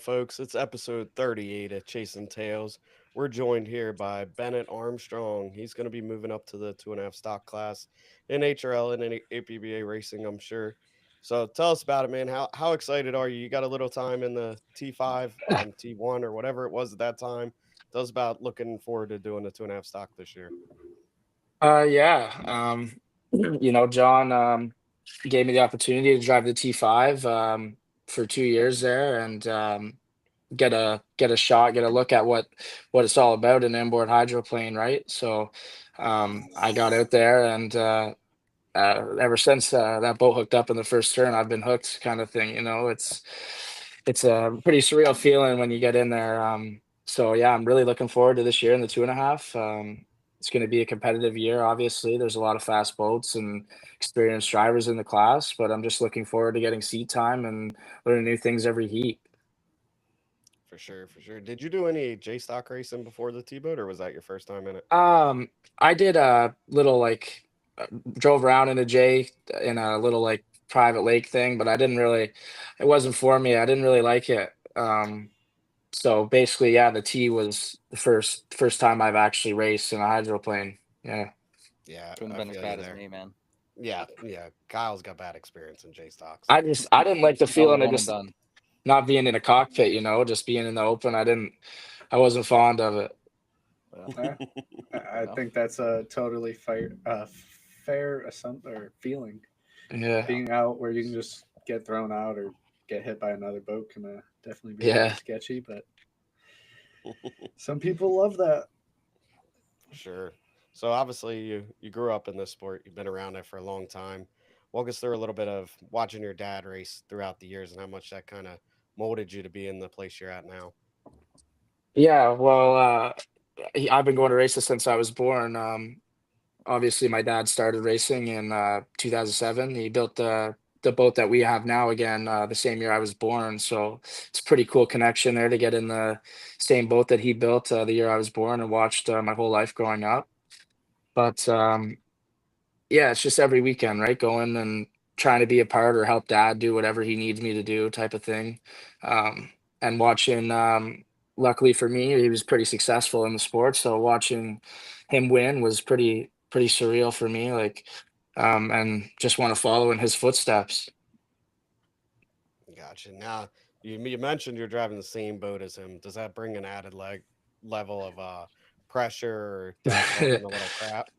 folks? It's episode 38 of Chasing Tails. We're joined here by Bennett Armstrong. He's going to be moving up to the 2.5 stock class in HRL and in APBA racing, I'm sure. So tell us about it, man. How excited are you? You got a little time in the T5, T1, or whatever it was at that time. Tell us about looking forward to doing the 2.5 stock this year. Yeah. John gave me the opportunity to drive the T5 for 2 years there and get a shot, get a look at what it's all about in inboard hydroplane, right? So I got out there and ever since that boat hooked up in the first turn, I've been hooked kind of thing, it's a pretty surreal feeling when you get in there. So yeah, I'm really looking forward to this year in the 2.5. It's going to be a competitive year. Obviously, there's a lot of fast boats and experienced drivers in the class, but I'm just looking forward to getting seat time and learning new things every heat. For sure, for sure. Did you do any J stock racing before the T boat, or was that your first time in it? I did a little drove around in a J in a little private lake thing, but I didn't really, it wasn't for me. I didn't really like it. So basically, yeah, the T was the first time I've actually raced in a hydroplane. Yeah. Yeah, Couldn't have I been as feel you bad as there. me, man. Yeah, yeah. Kyle's got bad experience in J stocks. I didn't like the Another feeling of one and just done. not being in a cockpit, just being in the open. I wasn't fond of it. Well, Yeah, fair I enough. think that's a totally fair assumption or feeling. Yeah. Yeah. Being out where you can just get thrown out or get hit by another boat can definitely be a little Yeah. sketchy, but some people love that. Sure. So obviously you grew up in this sport. You've been around it for a long time. Walk us through a little bit of watching your dad race throughout the years and how much that kind of molded you to be in the place you're at now. Yeah. Well, I've been going to races since I was born. Obviously, my dad started racing in 2007. He built the boat that we have now again the same year I was born. So it's a pretty cool connection there to get in the same boat that he built the year I was born and watched my whole life growing up. But yeah, it's just every weekend, right? Going and trying to be a part or help dad do whatever he needs me to do, type of thing. And watching, luckily for me, he was pretty successful in the sport. So watching him win was pretty surreal for me. And just want to follow in his footsteps. Gotcha. Now you mentioned you're driving the same boat as him. Does that bring an added level of pressure or dad talking a little crap?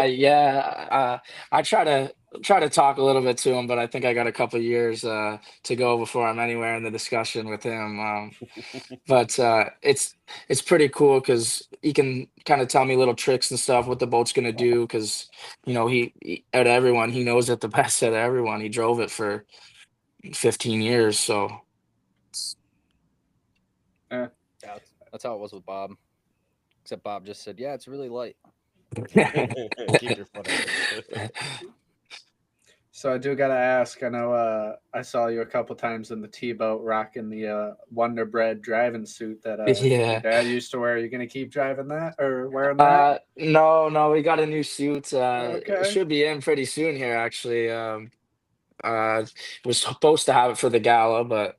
Yeah, I try to talk a little bit to him, but I think I got a couple years to go before I'm anywhere in the discussion with him. But it's pretty cool because he can kind of tell me little tricks and stuff what the boat's gonna do because out of everyone he knows it the best out of everyone. He drove it for 15 years, so Eh. Yeah, that's how it was with Bob. Except Bob just said, "Yeah, it's really light." Keep your foot in it. So I do gotta ask. I know I saw you a couple times in the T boat rocking the Wonder Bread driving suit that your yeah. dad used to wear. Are you gonna keep driving that or wearing that? No, we got a new suit. It Okay. should be in pretty soon here, actually. Was supposed to have it for the gala, but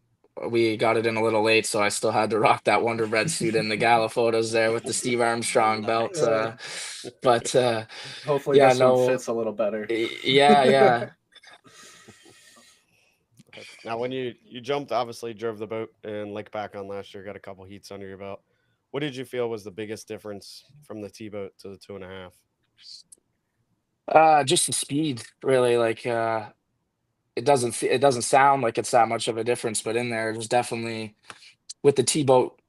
we got it in a little late, so I still had to rock that Wonder Bread suit in the gala photos there with the Steve Armstrong belt. Nice. But Hopefully yeah, this one no, fits a little better. yeah. Now, when you jumped, obviously drove the boat and Lake back on last year, got a couple heats under your belt. What did you feel was the biggest difference from the T boat to the 2.5? Just the speed, really. It doesn't sound like it's that much of a difference, but in there, there's definitely with the T boat,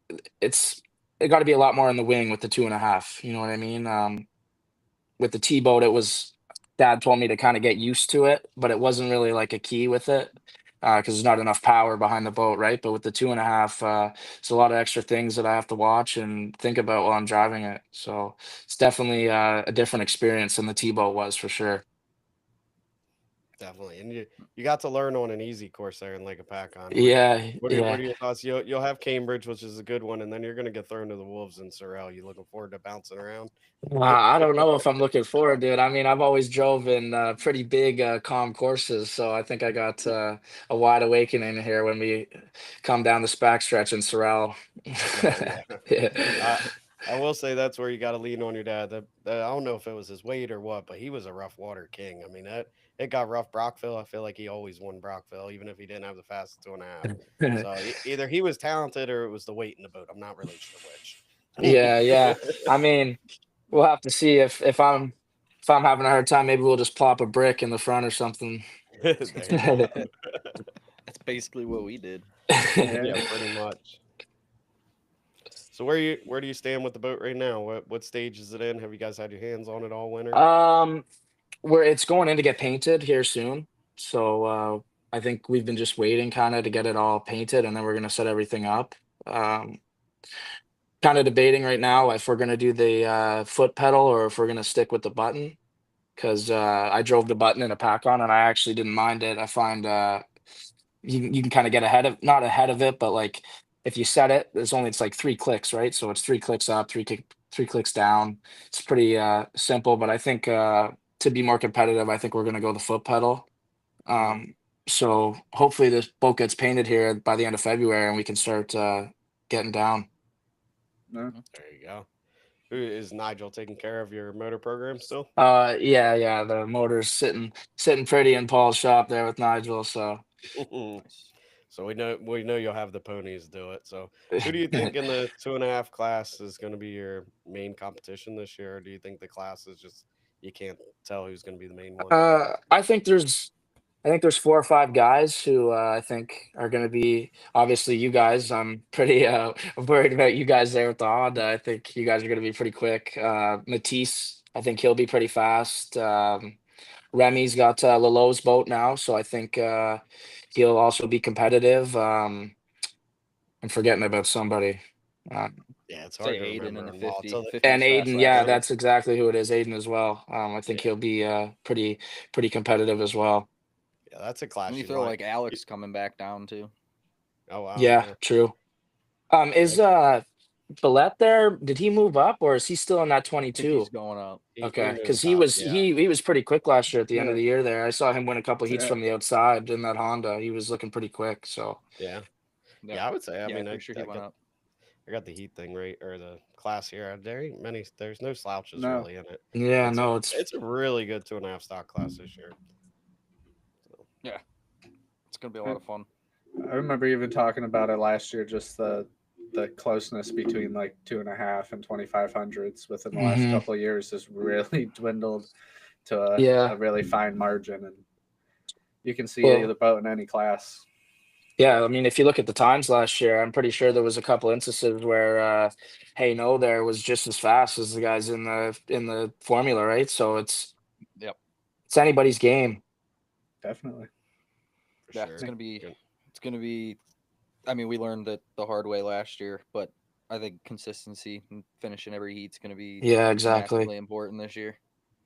it's it got to be a lot more in the wing with the 2.5. You know what I mean? With the T boat, it was dad told me to kind of get used to it, but it wasn't really like a key with it because there's not enough power behind the boat, right? But with the 2.5, it's a lot of extra things that I have to watch and think about while I'm driving it. So it's definitely a different experience than the T boat was for sure. Definitely, and you got to learn on an easy course there in Lake Apacon. Yeah, What yeah. are your thoughts? You'll have Cambridge, which is a good one, and then you're gonna get thrown to the wolves in Sorrel. You looking forward to bouncing around? I don't know if I'm looking forward to it. I mean, I've always drove in pretty big, calm courses, so I think I got a wide awakening here when we come down the SPAC stretch in Sorrel. Oh yeah. Yeah. I I will say that's where you got to lean on your dad. I don't know if it was his weight or what, but he was a rough water king. I mean, it got rough Brockville. I feel like he always won Brockville, even if he didn't have the fastest 2.5. So either he was talented or it was the weight in the boat. I'm not really sure which. Yeah, yeah. I mean, we'll have to see if I'm having a hard time, maybe we'll just plop a brick in the front or something. There you go. That's basically what we did. Yeah, Yeah. pretty much. So where do you stand with the boat right now? What stage is it in? Have you guys had your hands on it all winter? Um, where it's going in to get painted here soon. So I think we've been just waiting kind of to get it all painted and then we're gonna set everything up. Um, Kind of debating right now if we're gonna do the foot pedal or if we're gonna stick with the button. Because I drove the button in a pack on and I actually didn't mind it. I find you can kind of get ahead of not ahead of it, but like if you set it, it's like 3 clicks, right? So it's 3 clicks up, 3 clicks down. It's pretty simple, but I think to be more competitive, I think we're gonna go the foot pedal. Mhm. Um, so hopefully this boat gets painted here by the end of February and we can start getting down. No. There you go. Who is Nigel taking care of your motor program still? Yeah, yeah. The motor's sitting pretty in Paul's shop there with Nigel. So Nice. So we know you'll have the ponies do it. So who do you think in the 2.5 class is going to be your main competition this year? Or do you think the class is just you can't tell who's going to be the main one? I think there's 4 or 5 guys who I think are going to be obviously you guys. I'm pretty worried about you guys there with the Honda. I think you guys are going to be pretty quick. Matisse, I think he'll be pretty fast. Remy's got Lalo's boat now, so I think he'll also be competitive. I'm forgetting about somebody. Uh, Yeah, it's hard to Say Aiden in remember the them all. 50. 50 and was fast Aiden, last yeah, year. that's exactly who it is. Aiden as well. I think Yeah, he'll be pretty competitive as well. yeah, that's a And class you you throw want. like Alex coming back down too. Oh wow, Yeah, yeah, true. yeah. Is Billette there? Did he move up or is he still in that I think he's 22? going up. He Okay, because moved he up. was Yeah, he was pretty quick last year at the end of Yeah. the year there. I saw him win a couple heats Yeah. from the outside in that Honda. He was looking pretty quick. So yeah, Yep. yeah. I would say. I Yeah, mean, pretty sure he went up. I got the heat thing right or the class here. There ain't many. There's no slouches No. really in it. yeah, It's a no, it's it's a really good 2.5 stock class this year. So, Yeah, it's gonna be a I lot of fun. I remember even talking about it last year, just the closeness between like 2.5 and 2500s within the last hmm couple of years has really dwindled to yeah. a really fine margin, and you can see Well, the boat in any class. yeah, I mean, if you look at the times last year, I'm pretty sure there was a couple instances where Hey No there was just as fast as the guys in the formula, right? So Yep. it's anybody's game. Definitely. for Yeah, it's sure. gonna be. Good. It's gonna be. I mean, we learned it the hard way last year, but I think consistency and finishing every heat's gonna be Yeah, exactly. massively important this year.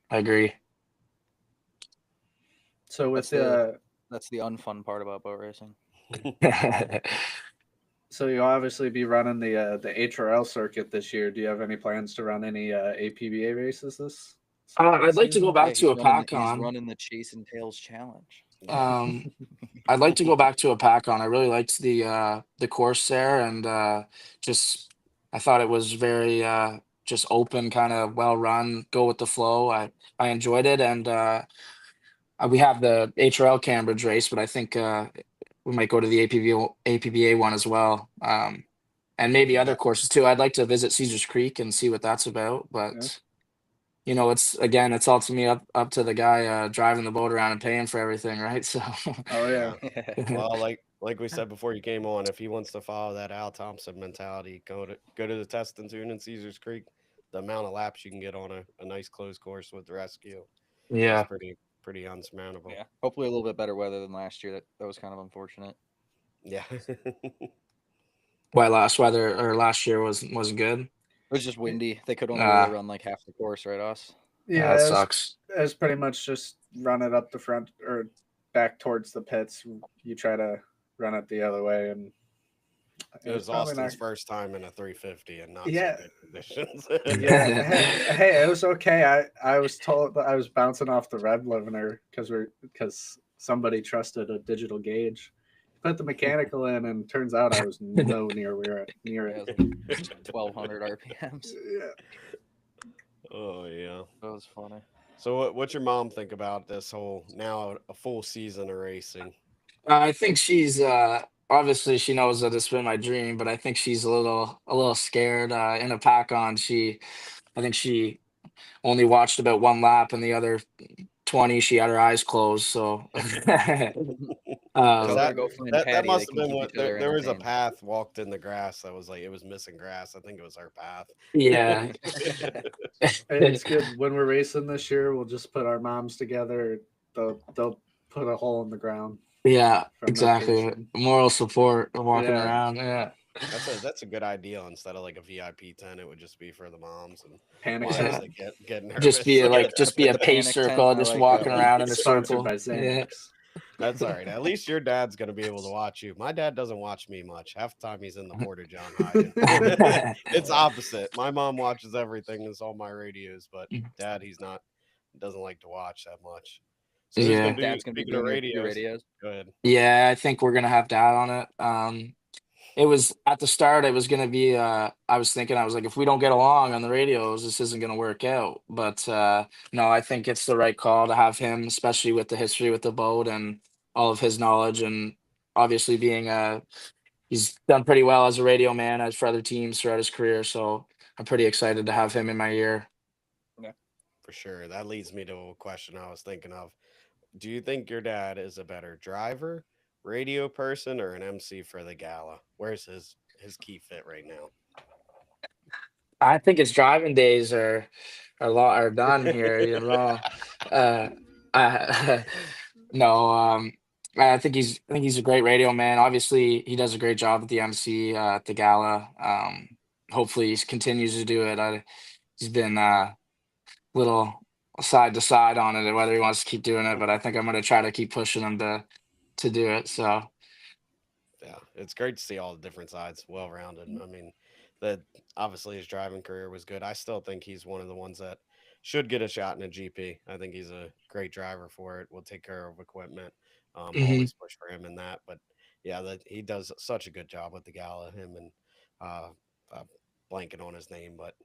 I agree. So with That's the unfun part about boat racing. so you'll obviously be running the HRL circuit this year. Do you have any plans to run any APBA races I'd this like to go season? Yeah, back to a he's PACON. running the Chasin Tails challenge. Yeah. Um, I'd like to go back to a PACON. I really liked the course there, and just I thought it was very just open, kind of well run, go with the flow. I enjoyed it, and we have the HRL Cambridge race, but I think we might go to the APBA one as well, and maybe other Yeah. courses too. I'd like to visit Caesar's Creek and see what that's about, Yeah. but it's all to me up to the guy driving the boat around and paying for everything, right? So Oh yeah. Yeah. Well, like we said before you came on, if he wants to follow that Al Thompson mentality, go to the test and tune in Caesar's Creek. The amount of laps you can get on a nice closed course with the rescue is yeah. pretty unsurmountable. Yeah, hopefully a little bit better weather than last year. That was kind of unfortunate. Yeah. Why last weather or last year wasn't good. It was just windy. They could only really Uh run like half the course right us. That Yeah, sucks. it was pretty much just run it up the front or back towards the pits. You try to run it the other way, and It it was was probably Austin's not. first time in a 350 and not so Yeah, good conditions. yeah. Hey, it was okay. I was told that I was bouncing off the red limiter because somebody trusted a digital gauge. Put the mechanical in, and turns out I was no near Yeah, it. it was like 1,200 RPMs. Yeah. Oh yeah. That was funny. So what's your mom think about this whole now a full season of racing? I think she's obviously she knows that it's been my dream, but I think she's a little scared. In a pack on, I think she only watched about one lap, and the other 20 she had her eyes closed. So Because Tell her to um, that go find that Patty. They must have can been keep what each other there was a entertained. path walked in the grass that was like it was missing grass. I think it was our path. yeah. It's good when we're racing this year. We'll just put our moms together. They'll put a hole in the ground Yeah, from their exactly. pacing. Moral support walking Yeah, around. Yeah. That's a good idea. Instead of like a VIP tent, it would just be for the moms and panic wives Yeah. tent that get Just nervous. be Yeah, like just be a the pace panic tent. circle, I just like that walking one. around in a sponsored circle. by Yeah. Xanax. That's all right. At least your dad's gonna be able to watch you. My dad doesn't watch me much. Half the time he's in the porta john hiding. It's Yeah. opposite. My mom watches everything. It's all my radios, but dad, he's not. Doesn't like to watch that much. So who's gonna Yeah. do? Dad's gonna be Speaking of doing your radios, radios. go ahead. Yeah, I think we're gonna have dad on it. It was at the start, it was gonna be I was thinking, I was like, if we don't get along on the radios, this isn't gonna work out. But no, I think it's the right call to have him, especially with the history with the boat and all of his knowledge, and obviously being he's done pretty well as a radio man as for other teams throughout his career. So I'm pretty excited to have him in my ear. Yeah. For sure. That leads me to a question I was thinking of. Do you think your dad is a better driver, radio person, or an MC for the gala? Where's his key fit right now? I think his driving days are done here, you know. Uh, I, no, I think he's a great radio man. Obviously, he does a great job at the MC at the gala. Hopefully, he continues to do it. He's been little side to side on it, whether he wants to keep doing it. But I think I'm going to try to keep pushing him to do it. So Yeah, it's great to see all the different sides, well rounded. I mean, that obviously his driving career was good. I still think he's one of the ones that should get a shot in a GP. I think he's a great driver for it. Will take care of equipment. mhm. Always push for him in that. But yeah, that he does such a good job with the gala. Him and uh, uh blanking on his name, but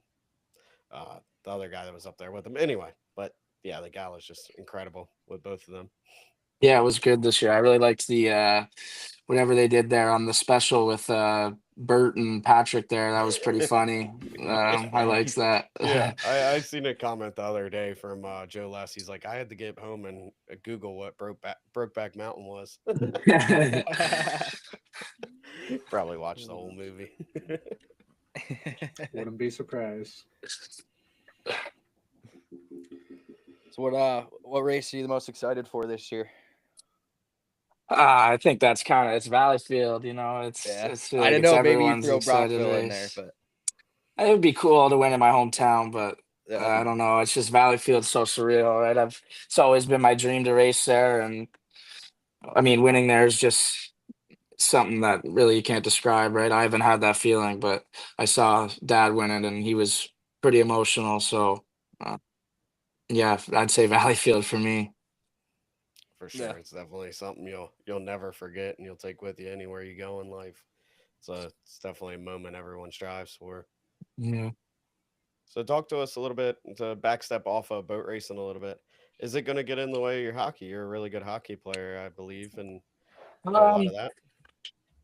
the other guy that was up there with him. Anyway, but yeah, the gala is just incredible with both of them. Yeah, it was good this year. I really liked the whatever they did there on the special with Bert and Patrick there. That was pretty funny. I liked that. Yeah, I seen a comment the other day from Joe Less. He's like, I had to get home and Google what Brokeback Mountain was. Probably watched the whole movie. Wouldn't be surprised. So what race are you the most excited for this year? I think that's kind of it's Valleyfield, you know. Yeah. It's feel I like didn't it's know if maybe you everyone's throw excited Brockville in there, race. but It would be cool to win in my hometown, but yeah. I don't know. It's just Valleyfield's so surreal, right? It's always been my dream to race there, and I mean, winning there is just something that really you can't describe, right? I haven't had that feeling, but I saw Dad win it, and he was pretty emotional. So, uh, yeah, I'd say Valleyfield for me. For sure. Yeah. It's definitely something you'll never forget and you'll take with you anywhere you go in life. It's definitely a moment everyone strives for. Yeah. So talk to us a little bit to backstep off of boat racing a little bit. Is it going to get in the way of your hockey? You're a really good hockey player, I believe, and do a lot of Um, that.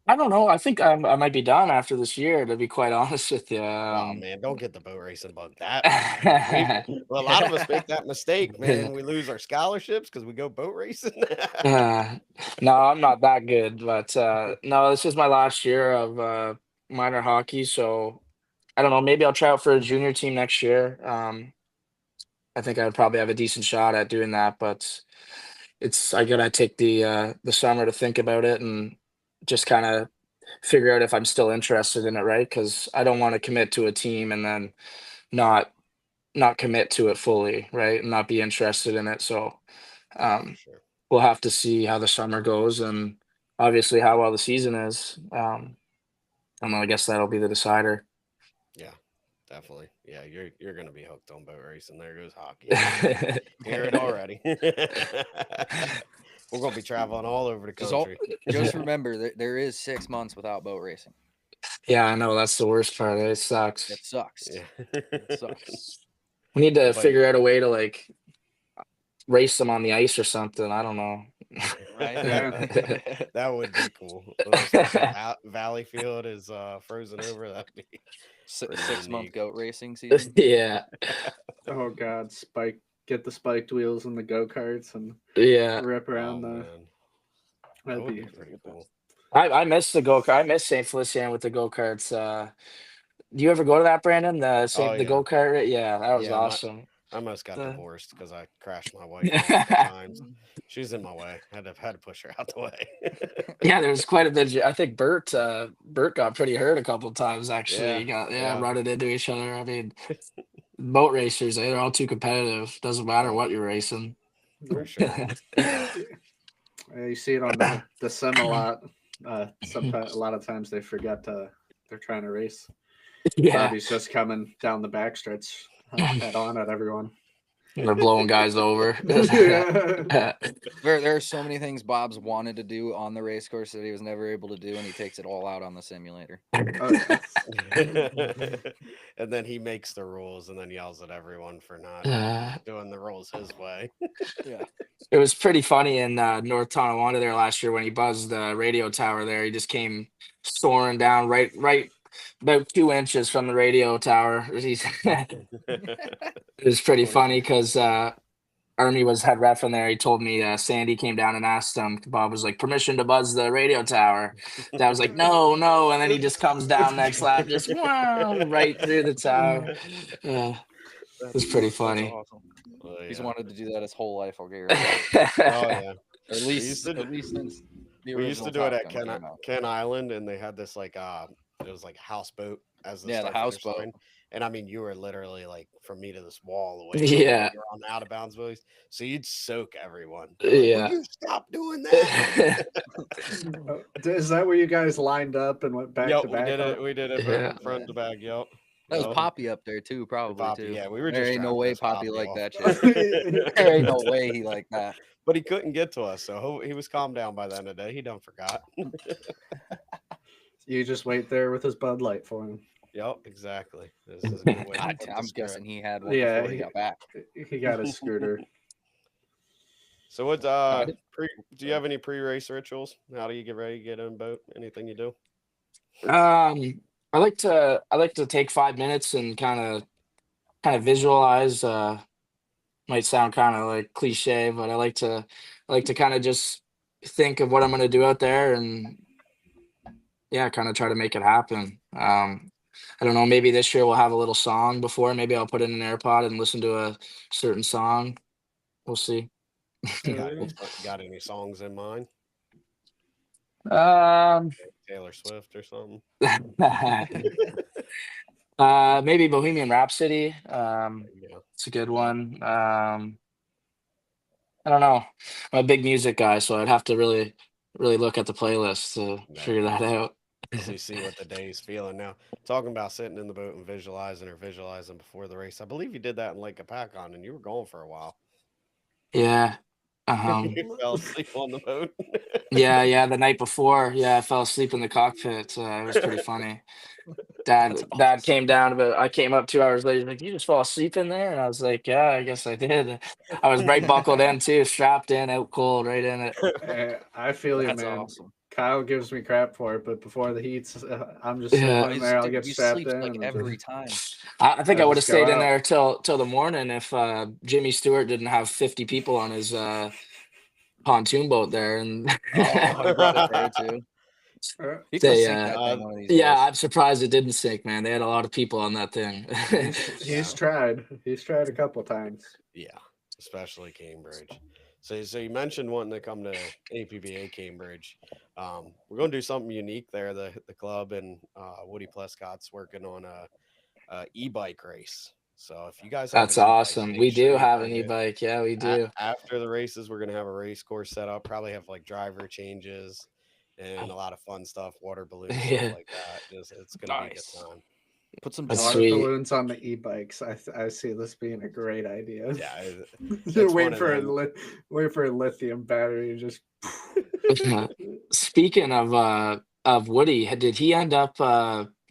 I don't know. I think I might be done after this year, to be quite honest with you. Oh man, don't get the boat racing bug that bad. Well, a lot of us make that mistake, man. We lose our scholarships because we go boat racing. Uh, no, I'm not that good, but no, this is my last year of minor hockey, so I don't know. Maybe I'll try out for a junior team next year. I think I'd probably have a decent shot at doing that, but I gotta take the summer to think about it and just kind of figure out if I'm still interested in it, right? Because I don't want to commit to a team and then not not commit to it fully, right, and not be interested in it. So For um, sure. we'll have to see how the summer goes and obviously how well the season is. And I guess that'll be the decider. Yeah, definitely. Yeah, you're gonna be hooked on boat racing. There goes hockey. I can hear it already. We're gonna be traveling all over the country. Just remember that there is 6 months without boat racing. Yeah, I know that's the worst part. It sucks. It sucks. Yeah. It sucks. We need to But figure out a way to like race them on the ice or something. I don't know. Right? Yeah. that would be cool. Especially Valley Field is frozen over. That'd be pretty 6 month unique. goat racing season. Yeah, Oh God, get the spiked wheels and the go karts and yeah. rip Oh around the. man, that That'd would be be pretty cool. I miss the go kart. I miss St. Felician with the go karts. Do you ever go to that, Brandon? Oh The yeah, go kart? Yeah, that was yeah. awesome. I almost got The- divorced because I crashed my wife a couple times. She was in my way. Had to push her out the way. yeah, there was quite a bit. I think Bert got pretty hurt a couple times actually. Yeah, He got yeah, running into each other. I mean, boat racers, they're all too competitive. Doesn't matter oh, what you're racing. for sure. Yeah, You see it on the sim a lot. Sometimes a lot of times they forget they're trying to race. Yeah, Bobby's just coming down the backstretch head on at everyone. they're blowing guys over. Yeah. There are so many things Bob's wanted to do on the race course that he was never able to do, and he takes it all out on the simulator. Oh, yeah. and then he makes the rules and then yells at everyone for not Uh, doing the rules his way. Yeah. It was pretty funny in North Tonawanda there last year when he buzzed the radio tower there. He just came soaring down right about 2 inches from the radio tower. It was pretty funny because Ernie was head ref in there. He told me Sandy came down and asked him. Bob was like, "Permission to buzz the radio tower." Dad was like, "No, no," and then he just comes down next lap, just wow, right through the tower. Yeah, it was pretty That's funny. awesome. Oh, He's yeah. wanted to do that his whole life, I'll guarantee it. Oh yeah. Or at We used least to since the we used to original do it Top at Gun came out. Ken Island, and they had this like it was like a houseboat as the Yeah, the start finish houseboat. line. And I mean, you were literally like from me to this wall away from Yeah, you're on the out of bounds boys. So you'd soak everyone. They're like, "Will yeah. you stop doing that?" Is that where you guys lined up and went back Yep, to back? We did it Yeah. front to back. Yep. That was Yep. Poppy up there too, probably Poppy, too. yeah, we were There just ain't trying no to way piss Poppy Poppy like off. that shit. There ain't no way he like that. But he couldn't get to us, so he was calmed down by the end of the day. He done forgot. You just wait there with his Bud Light for him. Yep, exactly. This is a good way to I'm flip the guessing script. he had one Yeah, before he got back. He got his scooter. So what I did- do you have any pre-race rituals? How do you get ready to get in a boat? Anything you do? I like to take 5 minutes and kind of visualize. Might sound kind of like cliche, but I like to kind of just think of what I'm going to do out there and yeah, kind of try to make it happen. I don't know. Maybe this year we'll have a little song before. Maybe I'll put in an AirPod and listen to a certain song. We'll see. Got any songs in mind? Um, Taylor Swift or something? maybe Bohemian Rhapsody. Yeah. It's a good one. I don't know. I'm a big music guy, so I'd have to really look at the playlist to figure that out. So you see what the day's feeling now. Talking about sitting in the boat and visualizing before the race. I believe you did that in Lake Apacon, and you were going for a while. Yeah. You fell asleep on the boat. Yeah. The night before, yeah, I fell asleep in the cockpit. It was pretty funny. Dad came down, but I came up 2 hours later. He's like, "You just fall asleep in there?" And I was like, "Yeah, I guess I did." I was right buckled in too, strapped in, out cold, right in it. I feel you, That's man. awesome. Kyle gives me crap for it, but before the heats, I'm just Yeah. sitting in there. I'll get He strapped sleeps in. like and every just- time. I think I I would have just go stayed in out. there till the morning if Jimmy Stewart didn't have 50 people on his pontoon boat there, and Oh, he brought it there too. He's gonna they sink that thing one of these yeah, days. I'm surprised it didn't sink, man. They had a lot of people on that thing. He's tried. He's tried a couple times. Yeah, especially Cambridge. So you mentioned wanting to come to APBA Cambridge. We're going to do something unique there. The club and Woody Plescott's working on a e-bike race. So if you guys have That's an e-bike, awesome. make We sure do you have an bring it. e-bike. Yeah, we do. After the races, we're gonna have a race course set up. Probably have like driver changes and a lot of fun stuff, water balloons, stuff Yeah, like that. Just it's gonna be a good Nice. time. Put some that's Water jumps. sweet. balloons on the e-bikes. I see this being a great idea. Yeah, You're it's fun. waiting And for then wait for a lithium battery. Just Speaking of Woody, did he end up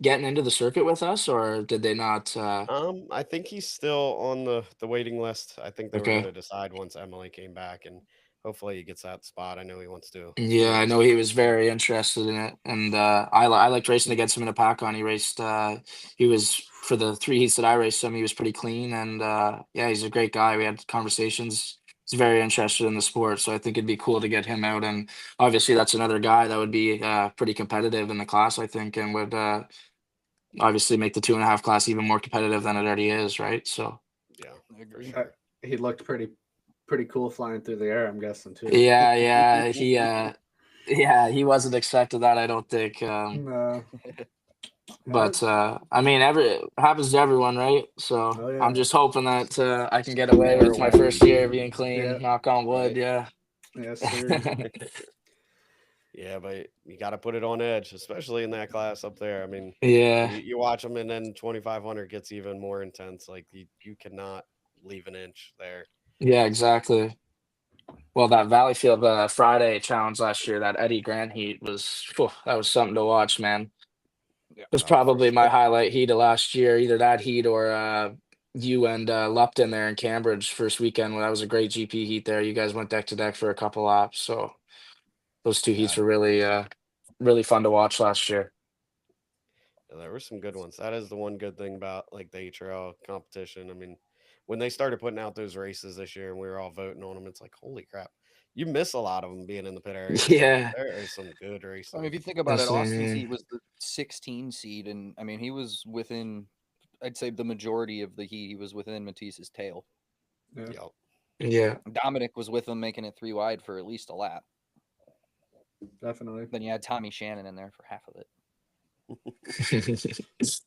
getting into the circuit with us, or did they not? I think he's still on the waiting list. I think they were Okay. gonna decide once Emily came back, and hopefully he gets that spot. I know he wants to Yeah, do I the know he was circuit. So very interested in it, and I liked racing against him in a pack on. He raced. He was for the 3 heats that I raced him. He was pretty clean, and yeah, he's a great guy. We had conversations. He's very interested in the sport, so I think it'd be cool to get him out. And obviously, that's another guy that would be pretty competitive in the class, I think, and would obviously make the 2.5 class even more competitive than it already is, right? So yeah, I for agree. sure. he looked pretty cool flying through the air. I'm guessing too. yeah, he wasn't expecting that, I don't think. No, But I mean, every happens to everyone, right? So oh I'm yeah, just hoping that I can get away Never with my first wins. year being clean. yeah, Knock on wood, Right. yeah. yes sir. Yeah, but you got to put it on edge, especially in that class up there. I mean, Yeah, you watch them, and then 2500 gets even more intense. Like you cannot leave an inch there. yeah, exactly. Well, that Valleyfield Friday challenge last year, that Eddie Grant heat was phew, that was something to watch, man. Yeah. It was Oh, for probably my sure. highlight heat of last year, either that heat or you and Lupton there in Cambridge first weekend. Well, that was a great GP heat there. You guys went deck to deck for a couple laps, so those two Yeah, heats were really fun to watch last year. yeah, there were some good ones. That is the one good thing about like the HRL competition. I mean, when they started putting out those races this year, and we were all voting on them, it's like holy crap. You miss a lot of them being in the pit area. It's like Yeah, there is some good I mean, racing. if you think about that's it, what I Austin's mean. heat was the 16 seed, and I mean, he was within, I'd say, the majority of the heat. He was within Matisse's tail. Yeah, Yep. Yeah. Dominic was with him, making it 3 wide for at least a lap. definitely. Then you had Tommy Shannon in there for half of it. As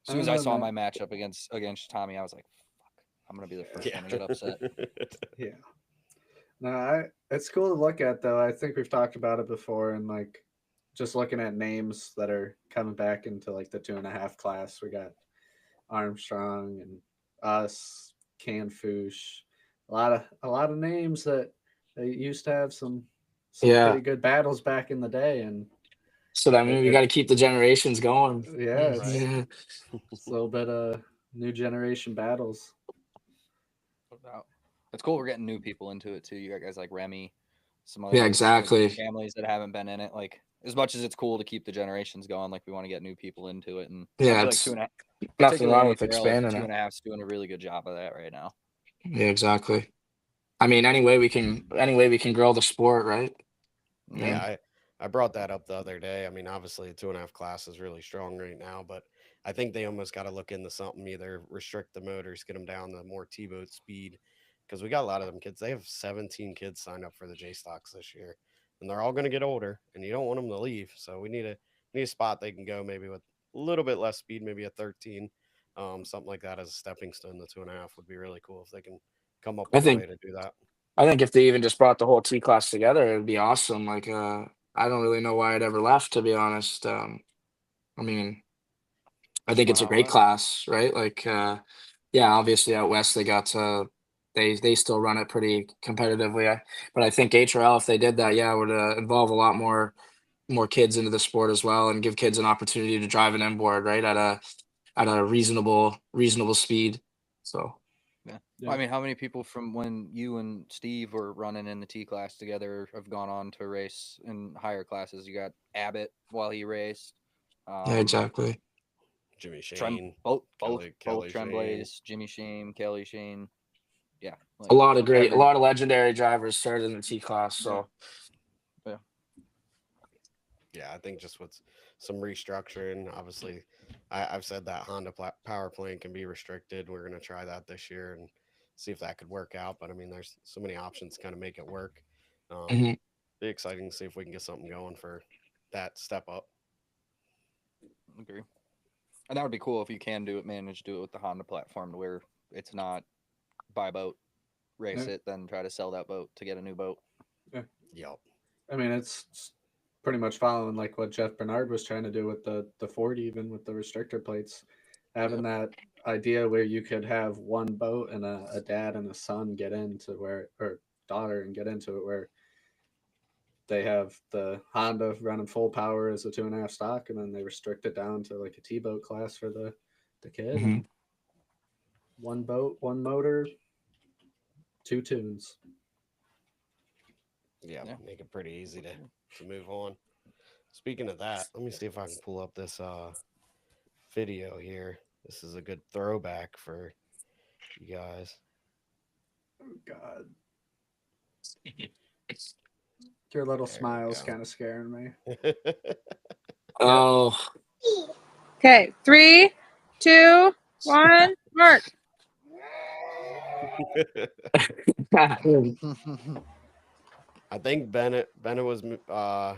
I soon don't as I know, saw man. my matchup against Tommy, I was like, "Fuck, I'm gonna be the first Yeah. one to get upset." Yeah. No, it's cool to look at though. I think we've talked about it before, and like just looking at names that are coming back into like the 2.5 class. We got Armstrong and us, Canfoosh, a lot of names that used to have some Yeah. pretty good battles back in the day, and So that means we got it to keep the generations going. yeah, Mm, Right. yeah. it's a little bit of new generation battles. No doubt. It's cool we're getting new people into it too. You got guys like Remy, some other Yeah, guys with exactly. families that haven't been in it. Like as much as it's cool to keep the generations going, like we want to get new people into it. And I Yeah, feel like two it's and a half, nothing particularly in wrong with HRL, expanding two it. and a half's doing a really good job of that right now. Yeah, exactly. I mean, any way we can grow the sport, right? I Yeah, Yep. mean, I brought that up the other day. I mean, obviously, 2.5 class is really strong right now, but I think they almost got to look into something, either restrict the motors, get them down to more T boat speed, because we got a lot of them kids. They have 17 kids signed up for the J stocks this year, and they're all going to get older, and you don't want them to leave. So we need a spot they can go maybe with a little bit less speed, maybe a 13, something like that as a stepping stone. The 2.5 would be really cool if they can come up I with a think way to do that. I think if they even just brought the whole T class together, it'd be awesome. Like, I don't really know why it ever left, to be honest. I mean, I Just think it's went a out great west. class, right? Like, yeah, obviously out west they still run it pretty competitively. But I think HRL, if they did that, yeah, would involve a lot more kids into the sport as well, and give kids an opportunity to drive an inboard, right, at a reasonable speed. So Yeah. Yeah. I mean, how many people from when you and Steve were running in the T class together have gone on to race in higher classes? You got Abbott while he raced. yeah, Um, exactly. Jimmy Shane, both Kelly Shane. Tremblays, Jimmy Shane, Kelly Shane. Yeah, A like lot of a every lot of legendary drivers started in the T class. yeah, So yeah. Yeah, I think just with some restructuring, obviously, I've said that Honda power plant can be restricted. We're going to try that this year and see if that could work out. But I mean, there's so many options to kind of make it work. Um, mhm. be exciting to see if we can get something going for that step up. Agree. And that would be cool if you can manage to do it with the Honda platform, to where it's not buy a boat, race Yeah. it, then try to sell that boat to get a new boat. Yep. I mean, it's pretty much following like what Jeff Bernard was trying to do with the Ford, even with the restrictor plates, having that idea where you could have one boat and a dad and a son get into where, or daughter and get into it, where they have the Honda running full power as a 2.5 stock, and then they restrict it down to like a T boat class for the kid. Mhm. And one boat, one motor, two tunes. Yeah, Yeah. make it pretty easy to move on. Speaking of that, let me see if I can pull up this video here. This is a good throwback for you guys. Oh God, your little There we smile's go. kind of scaring me. Oh, Okay, 3, 2, 1, mark. I think Bennett was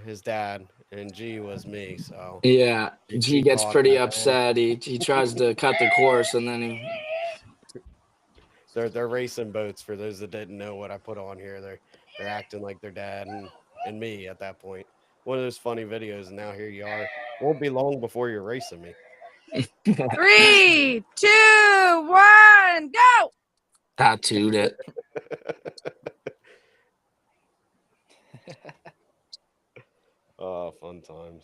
his dad and G was me. So yeah. G G gets caught pretty that one. upset. He tries to cut the course, and then he. They're racing boats. For those that didn't know what I put on here, they're acting like their dad and me at that point. One of those funny videos, and now here you are. Won't be long before you're racing me. 3, 2, 1, go. Tattooed it. Oh, fun times.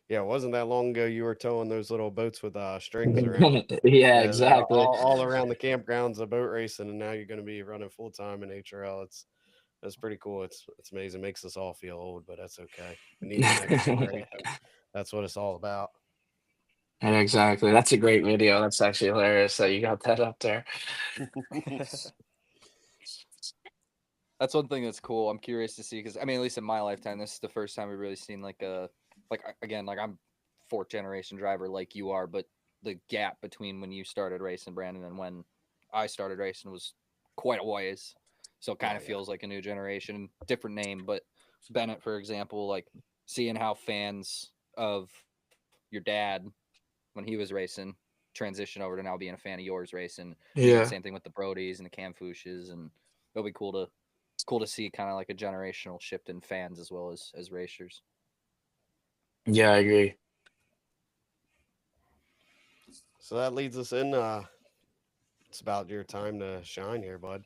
Yeah, it wasn't that long ago you were towing those little boats with strings around. Yeah, Yeah, they're exactly. all around the campgrounds of boat racing, and now you're going to be running full time in HRL. That's pretty cool. It's amazing. Makes us all feel old, but that's okay. We need the next generation. That's what it's all about. Yeah, exactly. That's a great video. That's actually hilarious that you got that up there. That's one thing that's cool. I'm curious to see, because I mean, at least in my lifetime, this is the first time we've really seen again, like I'm fourth generation driver like you are, but the gap between when you started racing, Brandon, and when I started racing was quite a ways. So it kind of feels like a new generation, different name. But Bennett, for example, like seeing how fans of your dad when he was racing transition over to now being a fan of yours racing. Yeah. Same thing with the Brodies and the Cam Fushes, and it'll be cool to see kind of like a generational shift in fans as well as racers. Yeah, I agree. So that leads us in. It's about your time to shine here, bud.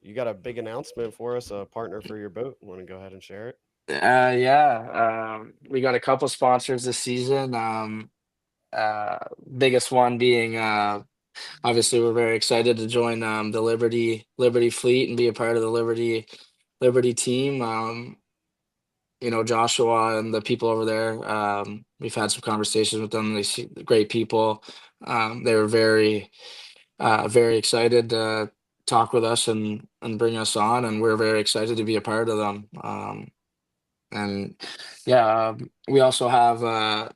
You got a big announcement for us, a partner for your boat. Want to go ahead and share it? Yeah. We got a couple sponsors this season. Biggest one being obviously we're very excited to join the Liberty fleet and be a part of the Liberty team. Joshua and the people over there. We've had some conversations with them. They seem great people. They were very excited to talk with us and bring us on, and we're very excited to be a part of them. And yeah, we also have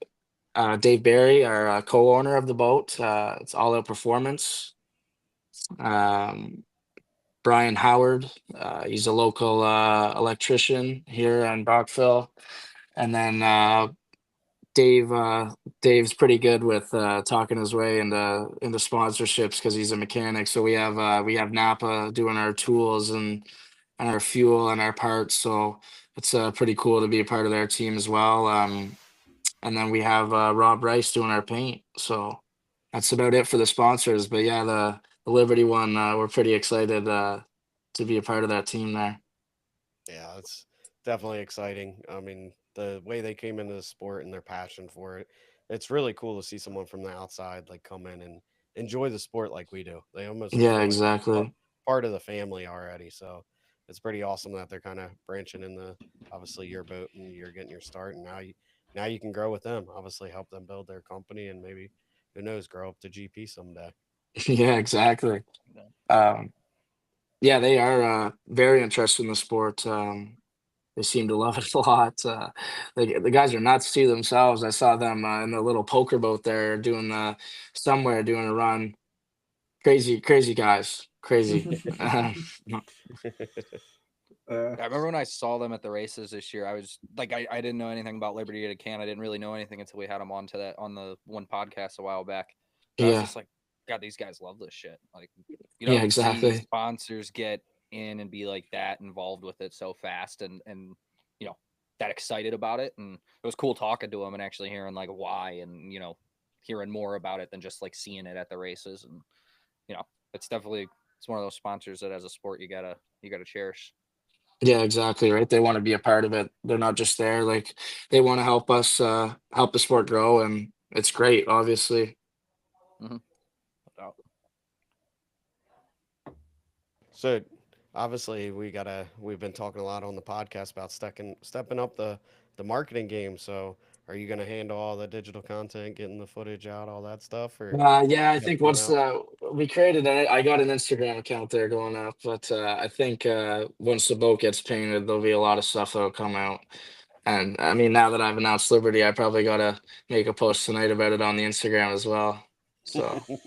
Dave Barry, our co-owner of the boat. It's All Out Performance. Um, Brian Howard, he's a local electrician here in Brockville. And then Dave's pretty good with talking his way into sponsorships because he's a mechanic. So we have Napa doing our tools and our fuel and our parts. So it's pretty cool to be a part of their team as well. And then we have Rob Rice doing our paint. So that's about it for the sponsors. But yeah, the Liberty one, we're pretty excited to be a part of that team there. Yeah, it's definitely exciting. I mean, the way they came into the sport and their passion for it, it's really cool to see someone from the outside like come in and enjoy the sport like we do. They almost Yeah, feel like exactly. part of the family already. So it's pretty awesome that they're kind of branching in the obviously your boat and you're getting your start, and now you can grow with them. Obviously, help them build their company and maybe who knows grow up to GP someday. Yeah, exactly. Um, yeah, they are very interested in the sport. They seem to love it a lot. The guys are nuts too themselves. I saw them in the little poker boat there doing doing a run. Crazy, crazy guys, crazy. I remember when I saw them at the races this year. I was like, I didn't know anything about Liberty at a can. I didn't really know anything until we had them on the one podcast a while back. But I was Yeah. just like, God, these guys love this shit. Like, you Yeah, don't see exactly. sponsors get in and be like that involved with it so fast and you know that excited about it. And it was cool talking to them and actually hearing like why and hearing more about it than just like seeing it at the races. And it's definitely it's one of those sponsors that as a sport you gotta cherish. Yeah, exactly. Right. They want to be a part of it. They're not just there. Like they want to help us, help the sport grow, and it's great. Obviously. Mm-hmm. So obviously we've been talking a lot on the podcast about stepping up the marketing game. So are you gonna handle all the digital content, getting the footage out, all that stuff, or Yeah, I you got think someone once out? we created it, I got an Instagram account there going up, but I think once the boat gets painted, there'll be a lot of stuff that'll come out. And I mean, now that I've announced Liberty, I probably gotta make a post tonight about it on the Instagram as well. So There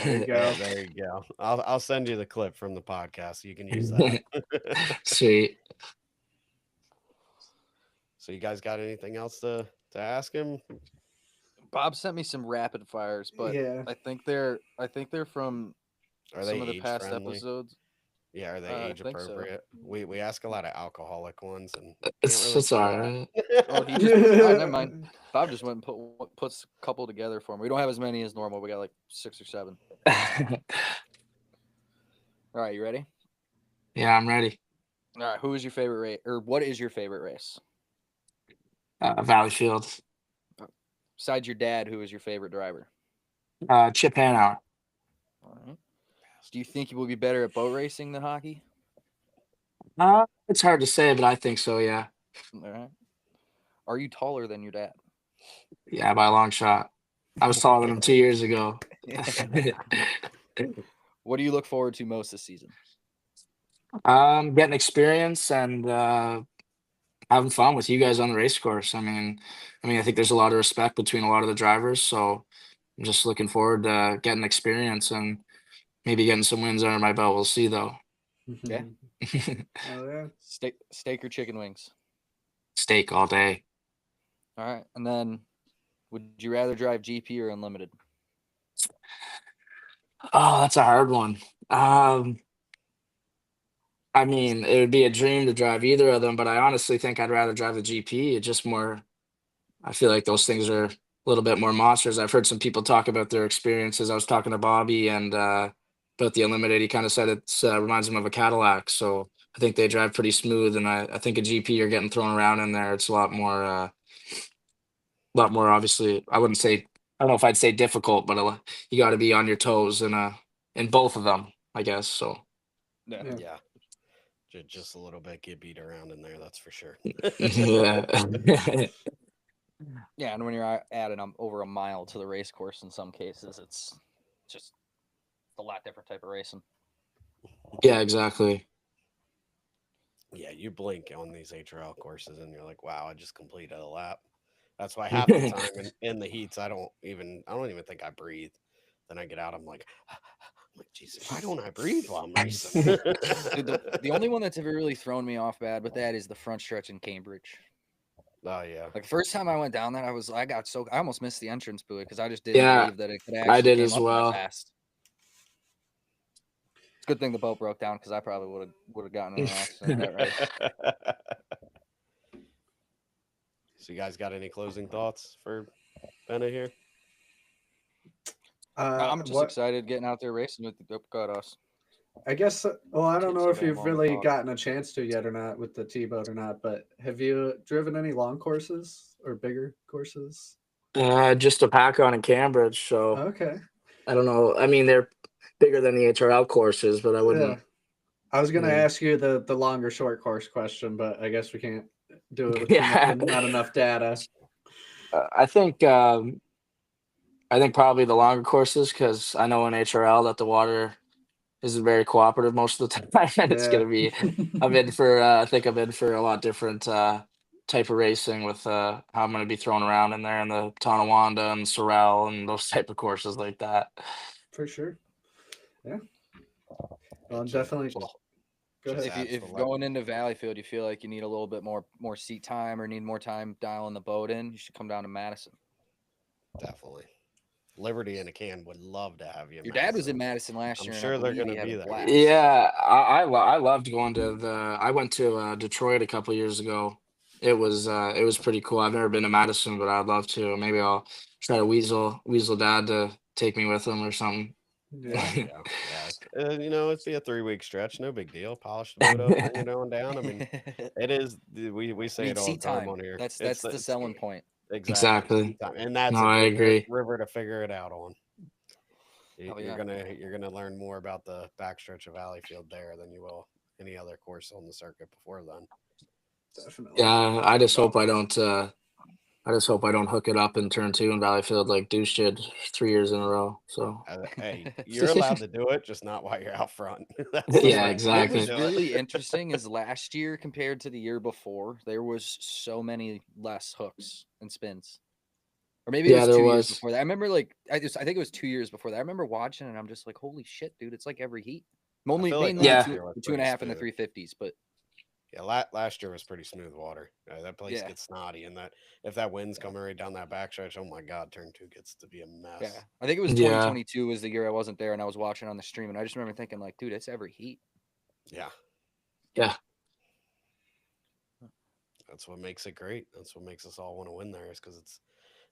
you Yeah, go. there you go. I'll send you the clip from the podcast. You can use that. sweet. So you guys got anything else to ask him? Bob sent me some rapid fires, but Yeah. I think they're from Are they some of the age past friendly? episodes. Yeah, are they I age think so. appropriate? We ask a lot of alcoholic ones and can't It's really it's do all that. right. Well, he just never mind. Bob just went and puts a couple together for me. We don't have as many as normal. We got like 6 or 7. All right, you ready? Yeah, I'm ready. All right, who is your favorite race, or what is your favorite race? Valley Fields. Besides your dad, who is your favorite driver? Chip Hanauer. All right. Do you think you will be better at boat racing than hockey? It's hard to say, but I think so. Yeah. All right. Are you taller than your dad? Yeah, by a long shot. I was taller than him 2 years ago. What do you look forward to most this season? Getting experience and having fun with you guys on the race course. I think there's a lot of respect between a lot of the drivers, so I'm just looking forward to getting experience and maybe getting some wins under my belt. We'll see though. Yeah. Oh yeah. Steak or chicken wings? Steak all day. All right. And then would you rather drive GP or Unlimited? Oh, that's a hard one. Um, it would be a dream to drive either of them, but I honestly think I'd rather drive the GP. It's just more, I feel like those things are a little bit more monsters. I've heard some people talk about their experiences. I was talking to Bobby and about the Unlimited. He kind of said it reminds him of a Cadillac. So I think they drive pretty smooth. And I think a GP, you're getting thrown around in there. It's a lot more obviously. I don't know if I'd say difficult, but you got to be on your toes in both of them, I guess. So Yeah. Yeah. Yeah. Just a little bit get beat around in there, that's for sure. yeah. Yeah, and when you're adding over a mile to the race course in some cases, it's just a lot different type of racing. Yeah, exactly. Yeah, you blink on these HRL courses and you're like, wow, I just completed a lap. That's why half the time in the heats I don't even think I breathe. Then I get out, I'm like, Jesus, why don't I breathe while I'm racing? Dude, the only one that's ever really thrown me off bad with that is the front stretch in Cambridge. Oh yeah. Like the first time I went down that, I almost missed the entrance buoy because I just didn't Yeah, believe that it could I actually did came as up that well. fast. It's a good thing the boat broke down because I probably would have gotten in an accident that race. So you guys got any closing thoughts for Bennett here? I'm just What excited getting out there racing with the us. I guess. Well, I don't know if Spam you've on the really talk. gotten a chance to yet or not with the T-boat or not. But have you driven any long courses or bigger courses? Just a pack on in Cambridge, so Okay. I don't know. They're bigger than the HRL courses, but I Yeah. wouldn't. I was gonna Mm, ask you the longer short course question, but I guess we can't do it with yeah, not enough data. uh, I think um, I think probably the longer courses because I know in HRL that the water isn't very cooperative most of the time, and it's Yeah. gonna be. I think I'm in for a lot different type of racing with how I'm gonna be thrown around in there in the Tonawanda and Sorel and those type of courses like that. For sure. Yeah. Well, I'm Gotcha. definitely Well, Go Just ahead. adds If the going into Valleyfield, you feel like you need a little bit more seat time or need more time dialing the boat in, you should come down to Madison. definitely. Liberty in a can would love to have you. In Your dad was in Madison. Madison last I'm year, and sure I they're believe gonna he had be a there. blast. Yeah, I loved going to I went to Detroit a couple years ago. It was pretty cool. I've never been to Madison, but I'd love to. Maybe I'll try to weasel dad to take me with him or something. Yeah. There you go. Yeah, it'd be a 3-week stretch. No big deal. Polish the boat up, bring it on down. I mean, it is. We say Need it all the seat time time. on here. That's It's the selling point. exactly Exactly. seat time. And that's No, a I good agree. river to figure it out on. Oh, You're yeah. gonna learn more about the backstretch of Valleyfield there than you will any other course on the circuit before then. Definitely. Yeah, I just hope I don't. I just hope I don't hook it up in turn 2 in Valleyfield like Deuce did 3 years in a row. So Hey, you're allowed to do it, just not while you're out front. That's the yeah, way What was exactly. do it. really interesting is last year compared to the year before, there was so many less hooks and spins. Or maybe it Yeah, was there 2 years was. before that. I remember I think it was 2 years before that. I remember watching and I'm just like, holy shit, dude, it's like every heat. I feel like Mainly Yeah. last year was the pretty 2.5 and the smooth. 350s, but Yeah, last year was pretty smooth water. That place yeah. gets snotty, and that if that wind's coming right down that backstretch, oh my god, turn 2 gets to be a Yeah. mess. I think it was Yeah. 2022 was the year I wasn't there and I was watching on the stream and I just remember thinking like, dude, it's every heat. Yeah, Yeah. that's what makes it great. That's what makes us all want to win there, is because it's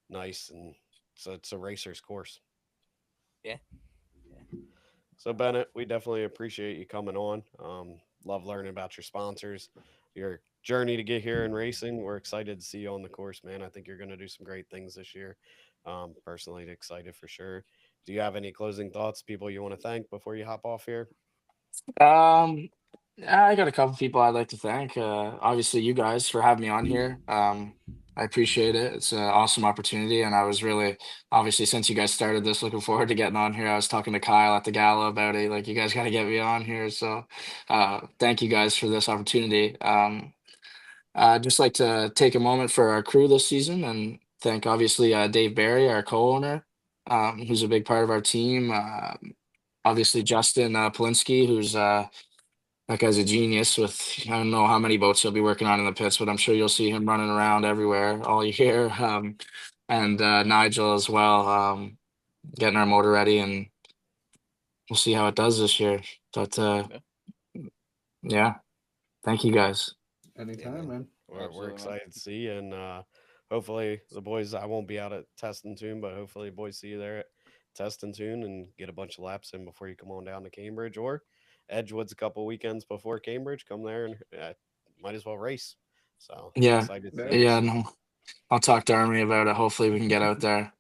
nice and so it's a racer's course. Yeah. So Bennett, we definitely appreciate you coming on. Love learning about your sponsors, your journey to get here in racing. We're excited to see you on the course, man. I think you're going to do some great things this year. Personally excited for sure. Do you have any closing thoughts, people you want to thank before you hop off here? Um, I got a couple people I'd like to thank. Obviously, you guys for having me on here. I appreciate it. It's an awesome opportunity, and I was really obviously since you guys started this, looking forward to getting on here. I was talking to Kyle at the gala about it. Like, you guys got to get me on here. So, thank you guys for this opportunity. I'd just like to take a moment for our crew this season and thank obviously Dave Barry, our co-owner, who's a big part of our team. Obviously Justin Polinsky, who's that guy's a genius with I don't know how many boats he'll be working on in the pits, but I'm sure you'll see him running around everywhere all year. And Nigel as well, getting our motor ready, and we'll see how it does this year. But yeah, thank you guys. Anytime, man. man. We're Absolutely, man. excited to see you, and hopefully the boys. I won't be out at Test and Tune, but hopefully the boys see you there at Test and Tune and get a bunch of laps in before you come on down to Cambridge or Edgewood's a couple weekends before Cambridge. Come there and might as well race. So Yeah, excited to Yeah. see you yeah, soon. no, I'll talk to Army about it. Hopefully we can get out there.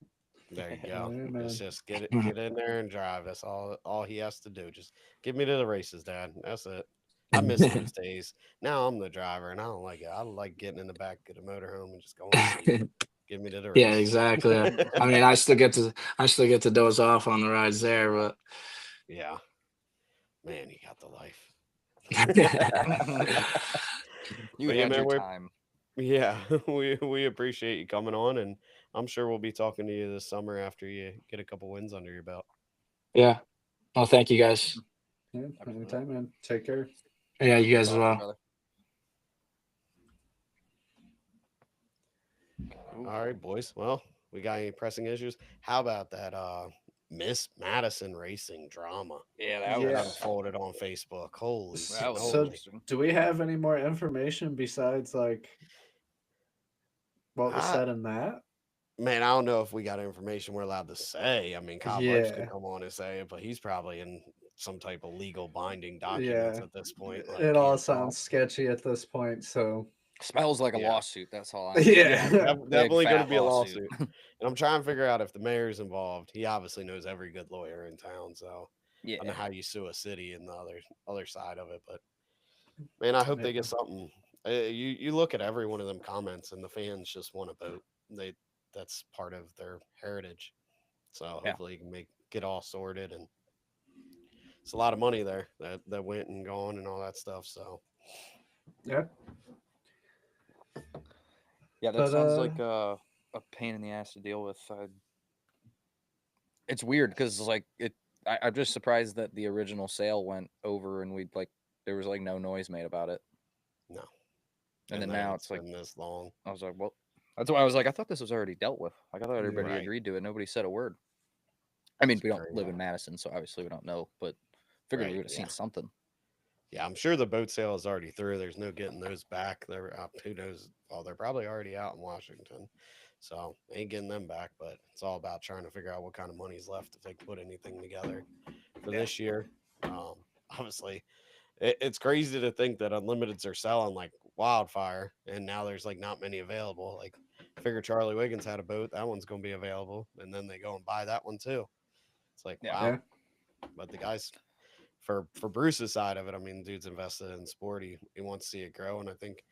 There you Yeah, go. man. It's just get in there and drive. That's all he has to do. Just get me to the races, Dad. That's it. I miss those days. Now I'm the driver and I don't like it. I like getting in the back of the motorhome and just going to sleep. Get me to the Yeah, race. exactly. I mean, I still get to doze off on the rides there, but Yeah. Man, you got the life. You But yeah, had man, your time. yeah, we appreciate you coming on, and I'm sure we'll be talking to you this summer after you get a couple wins under your belt. yeah. Well, thank you guys. Yeah, anytime, man. Take care. Yeah, you guys as Talk to you, well. brother. All right, boys. Well, we got any pressing issues? How about that Miss Madison racing drama Yeah, that Yeah. unfolded on Facebook? Holy that was So- cannoli. interesting. Do we have any more information besides like what was I- said in that? Man, I don't know if we got information we're allowed to say. I mean, Kyle Busch can Yeah. come on and say it, but he's probably in some type of legal binding documents Yeah. at this point. It all can't sounds talk. sketchy at this point, so Smells like a Yeah. lawsuit. That's all I Yeah. Definitely going to fat be a lawsuit. And I'm trying to figure out if the mayor's involved. He obviously knows every good lawyer in town, so I don't know Yeah. how you sue a city and the other side of it. But man, I hope they get something. You look at every one of them comments, and the fans just want to vote. That's part of their heritage. So Yeah. hopefully you can get all sorted, and it's a lot of money there that went and gone and all that stuff. So yeah. Yeah, that But, sounds like a pain in the ass to deal with. It's weird because like I'm just surprised that the original sale went over and we'd like there was like no noise made about it. No. And then now it's like been this long. I was like, well, that's why I was like, I thought this was already dealt with. Like I thought everybody Right. agreed to it. Nobody said a word. I mean, It's we don't crazy. live in Madison, so obviously we don't know. But figured we Right, would have yeah. seen something. Yeah, I'm sure the boat sale is already through. There's no getting those back. They're who knows? Oh, they're probably already out in Washington, so ain't getting them back. But it's all about trying to figure out what kind of money's left if they can put anything together for this year. Obviously, it's crazy to think that Unlimiteds are selling like wildfire, and now there's like not many available. Like, figure Charlie Wiggins had a boat, that one's going to be available, and then they go and buy that one too. It's like, Yeah. wow. Yeah. But the guys, for Bruce's side of it, I mean, dude's invested in sport. He wants to see it grow, and I think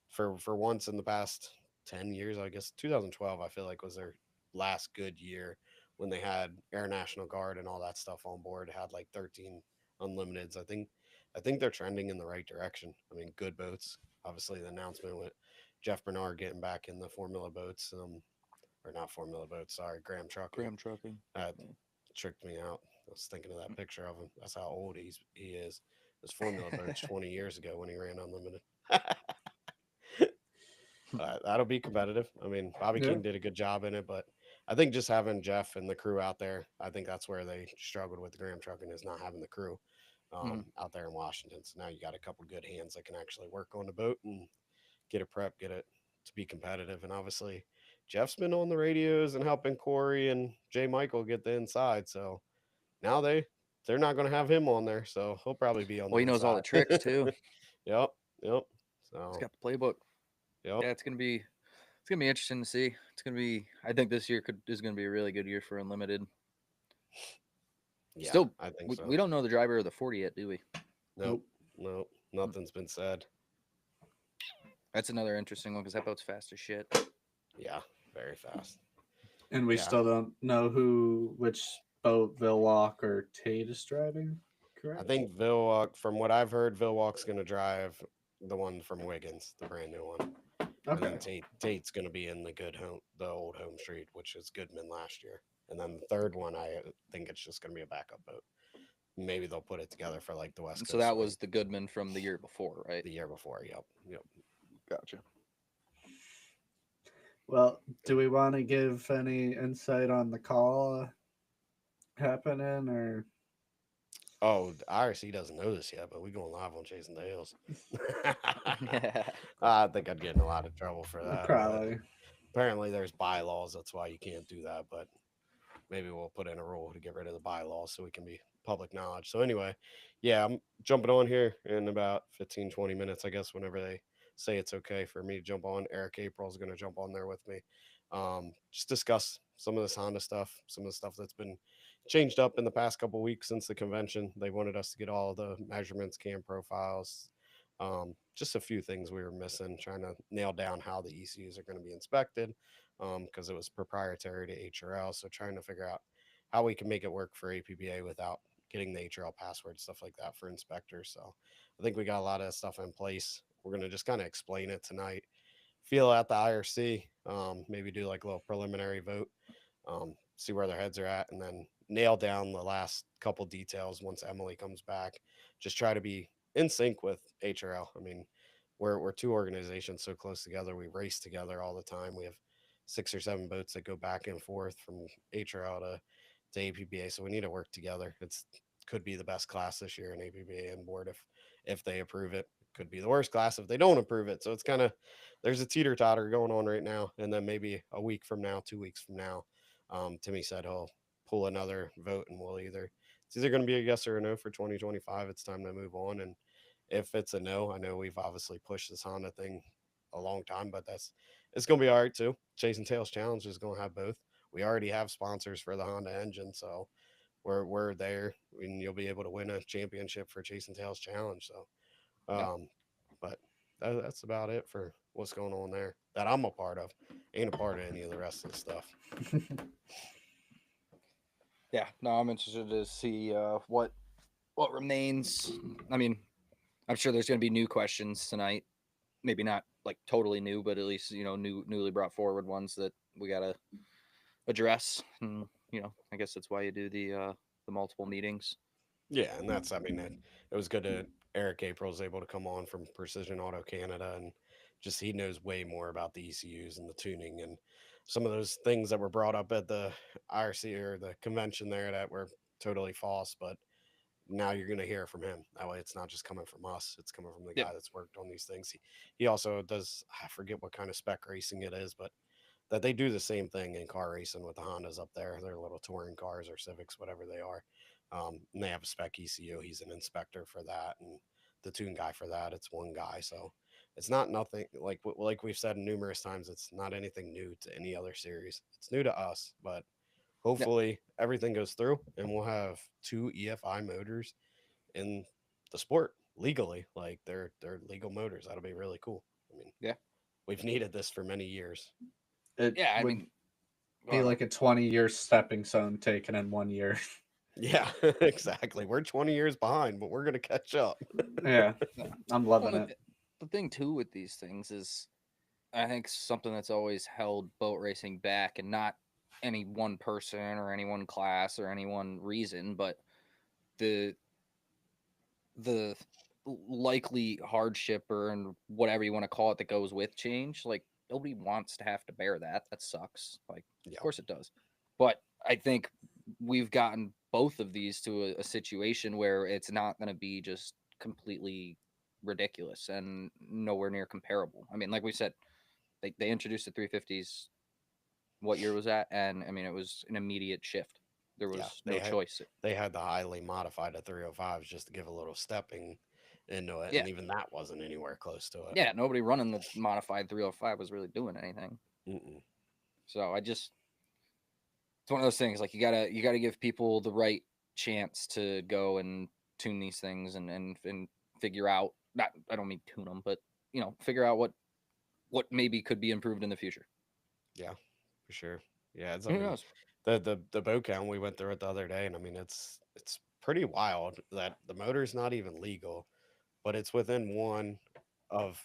for once in the past 10 years, I guess 2012, I feel like was their last good year when they had Air National Guard and all that stuff on board. Had like 13 Unlimiteds. I think they're trending in the right direction. I mean, good boats. Obviously, the announcement with Jeff Bernard getting back in the Formula boats, or not Formula boats. Sorry, Graham Trucking. Graham trucking. Tricked me out. I was thinking of that picture of him. That's how old he is. It was Formula boats 20 years ago when he ran Unlimited. That'll be competitive. I mean, Bobby Yeah. King did a good job in it, but I think just having Jeff and the crew out there, I think that's where they struggled with Graham Trucking, is not having the crew out there in Washington. So now you got a couple good hands that can actually work on the boat and get it prepped, get it to be competitive. And obviously, Jeff's been on the radios and helping Corey and Jay Michael get the inside. So now they're not going to have him on there, so he'll probably be on. Well, the he knows all the inside. tricks too. Yep. So He's got the playbook. yep. Yeah, it's gonna be interesting to see. It's gonna be. I think this year is gonna be a really good year for Unlimited. Yeah, Still, I think so. we don't know the driver of the 40 yet, do we? Nope. Nothing's been said. That's another interesting one because that boat's fast as shit. Yeah, very fast. And we Yeah. still don't know which boat Vilwalk or Tate is driving, correct? I think Vilwalk, from what I've heard, Vilwalk's going to drive the one from Wiggins, the brand new one. And then Tate's going to be in the old home street, which is Goodman last year. And then the third one, I think it's just going to be a backup boat. Maybe they'll put it together for like the West Coast. So that was the Goodman from the year before, right? the year before. Yep. Gotcha. Well, do we want to give any insight on the call happening, or? Oh, the IRC doesn't know this yet, but we're going live on Chasing Tails. I think I'd get in a lot of trouble for that. Probably. Apparently, there's bylaws. That's why you can't do that. But maybe we'll put in a rule to get rid of the bylaws so we can be public knowledge. So anyway, yeah, I'm jumping on here in about 15, 20 minutes, I guess, whenever they say it's okay for me to jump on. Eric April is going to jump on there with me. Just discuss some of this Honda stuff, some of the stuff that's been changed up in the past couple of weeks since the convention. They wanted us to get all the measurements, cam profiles, just a few things we were missing, trying to nail down how the ECUs are going to be inspected, because it was proprietary to HRL. So trying to figure out how we can make it work for APBA without getting the HRL password, stuff like that for inspectors. So I think we got a lot of stuff in place. We're going to just kind of explain it tonight, feel out the IRC, maybe do like a little preliminary vote, see where their heads are at, and then nail down the last couple details once Emily comes back. Just try to be in sync with HRL. I mean, we're two organizations so close together. We race together all the time. We have 6 or 7 boats that go back and forth from HRL to APBA. So we need to work together. Could be the best class this year in APBA and board if they approve it. Could be the worst class if they don't approve it. So it's kind of, there's a teeter totter going on right now. And then maybe a week from now, 2 weeks from now, Timmy said he'll pull another vote, and it's either going to be a yes or a no for 2025. It's time to move on. And if it's a no, I know we've obviously pushed this Honda thing a long time, but it's going to be all right too. Chasing Tails Challenge is going to have both. We already have sponsors for the Honda engine, so we're there, and you'll be able to win a championship for Chasing Tails Challenge. So, but that's about it for what's going on there that I'm a part of. Ain't a part of any of the rest of the stuff. Yeah, no, I'm interested to see what remains. I mean, I'm sure there's going to be new questions tonight. Maybe not like totally new, but at least newly brought forward ones that we got to address. And I guess that's why you do the multiple meetings. Yeah, and that's, I mean, it was good that Eric April was able to come on from Precision Auto Canada, and just he knows way more about the ECUs and the tuning and some of those things that were brought up at the IRC or the convention there that were totally false. But now you're going to hear from him. That way, it's not just coming from us; it's coming from the Yeah. guy that's worked on these things. He also does. I forget what kind of spec racing it is, but that they do the same thing in car racing with the Hondas up there. They're little touring cars or Civics, whatever they are. And they have a spec ECU. He's an inspector for that, and the tune guy for that. It's one guy, so it's not nothing like we've said numerous times. It's not anything new to any other series. It's new to us, but Yeah. hopefully everything goes through, and we'll have two EFI motors in the sport legally. Like they're legal motors. That'll be really cool. I mean, Yeah. we've needed this for many years. It Yeah, I would mean, be like a 20-year stepping stone taken in 1 year. Yeah, exactly. We're 20 years behind, but we're going to catch up. Yeah, Yeah. I'm Well, loving it. the thing too with these things is, I think something that's always held boat racing back, and not any one person or any one class or any one reason, but the the likely hardship or and whatever you want to call it that goes with change. Like, nobody wants to have to bear that. That sucks. Like, Yeah. of course it does. But I think we've gotten both of these to a situation where it's not going to be just completely ridiculous and nowhere near comparable. I mean, like we said, they introduced the 350s. What year was that? And I mean, it was an immediate shift. There Yeah, was no choice. they had the highly modified at 305s just to give a little stepping into it, Yeah. and even that wasn't anywhere close to it. Yeah, nobody running the modified 305 was really doing anything. Mm-mm. So it's one of those things. Like, you gotta give people the right chance to go and tune these things and figure out. Not, I don't mean tune them, but figure out what maybe could be improved in the future. Yeah, for sure. Yeah, I Who mean, knows? the boat count, we went through it the other day, and I mean, it's pretty wild that the motor's not even legal, but it's within one of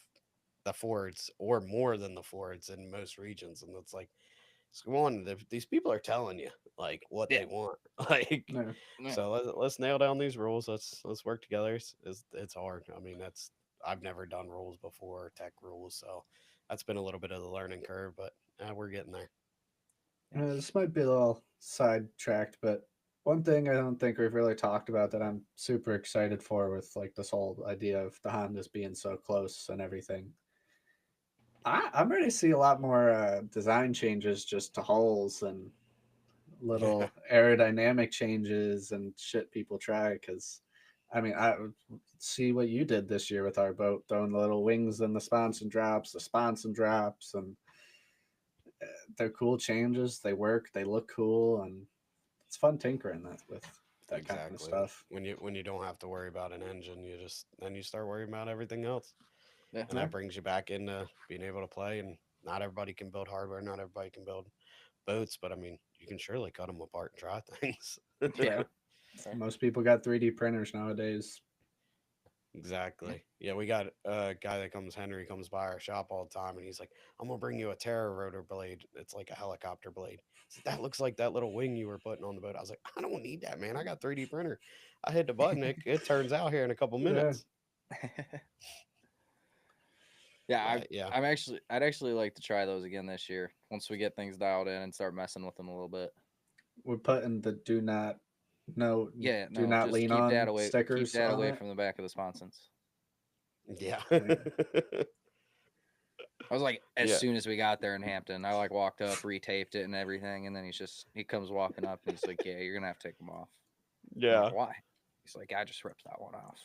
the Fords or more than the Fords in most regions, and it's like, come on, these people are telling you like what Yeah. they want, like. Yeah. Yeah. So let's nail down these rules. Let's work together. It's hard. I mean, I've never done rules before, tech rules, so that's been a little bit of the learning curve, but we're getting there. This might be a little sidetracked, but one thing I don't think we've really talked about that I'm super excited for with like this whole idea of the Hondas being so close and everything. I'm ready to see a lot more design changes just to hulls and little aerodynamic changes and shit people try. Because, I mean, I see what you did this year with our boat, throwing the little wings and the sponson drops, and they're cool changes. They work, they look cool, and it's fun tinkering that with that kind of stuff. When you don't have to worry about an engine, then you start worrying about everything else. Yeah. And that brings you back into being able to play. And not everybody can build hardware, not everybody can build boats, but I mean, you can surely cut them apart and try things. Yeah. Most people got 3D printers nowadays. Exactly. Yeah, we got a guy that Henry comes by our shop all the time, and he's like, I'm gonna bring you a Terra rotor blade. It's like a helicopter blade. He's like, that looks like that little wing you were putting on the boat. I was like, I don't need that, man. I got 3D printer. I hit the button, it turns out here in a couple minutes. Yeah, Yeah. I'd actually like to try those again this year once we get things dialed in and start messing with them a little bit. We're putting the do not Just lean keep on that away. stickers Keep that on away it. from the back of the sponsons. Yeah. I was like, as Yeah. soon as we got there in Hampton, I like walked up, retaped it and everything, and then he comes walking up and he's like, "Yeah, you're gonna have to take them off." I'm Yeah. like, why? He's like, "I just ripped that one off."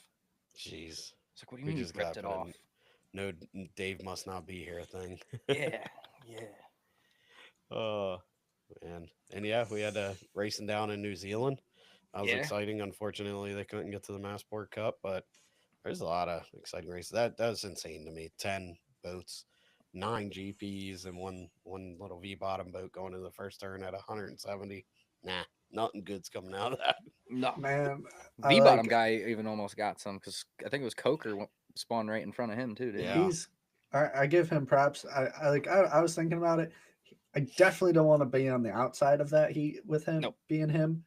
Jeez. It's like, what do you We mean you just ripped got it off? No, Dave must not be here thing. Yeah. Oh, man. And yeah, we had a racing down in New Zealand. That was Yeah. exciting. Unfortunately, they couldn't get to the Massport Cup, but there's a lot of exciting races. That was insane to me. 10 boats, 9 GPs, and one little V bottom boat going to the first turn at 170. Nah, nothing good's coming out of that. No. Man, V bottom guy even almost got some because I think it was Coker spawned right in front of him too. Didn't Yeah. I give him props. I was thinking about it. I definitely don't want to be on the outside of that heat with him Nope. being him.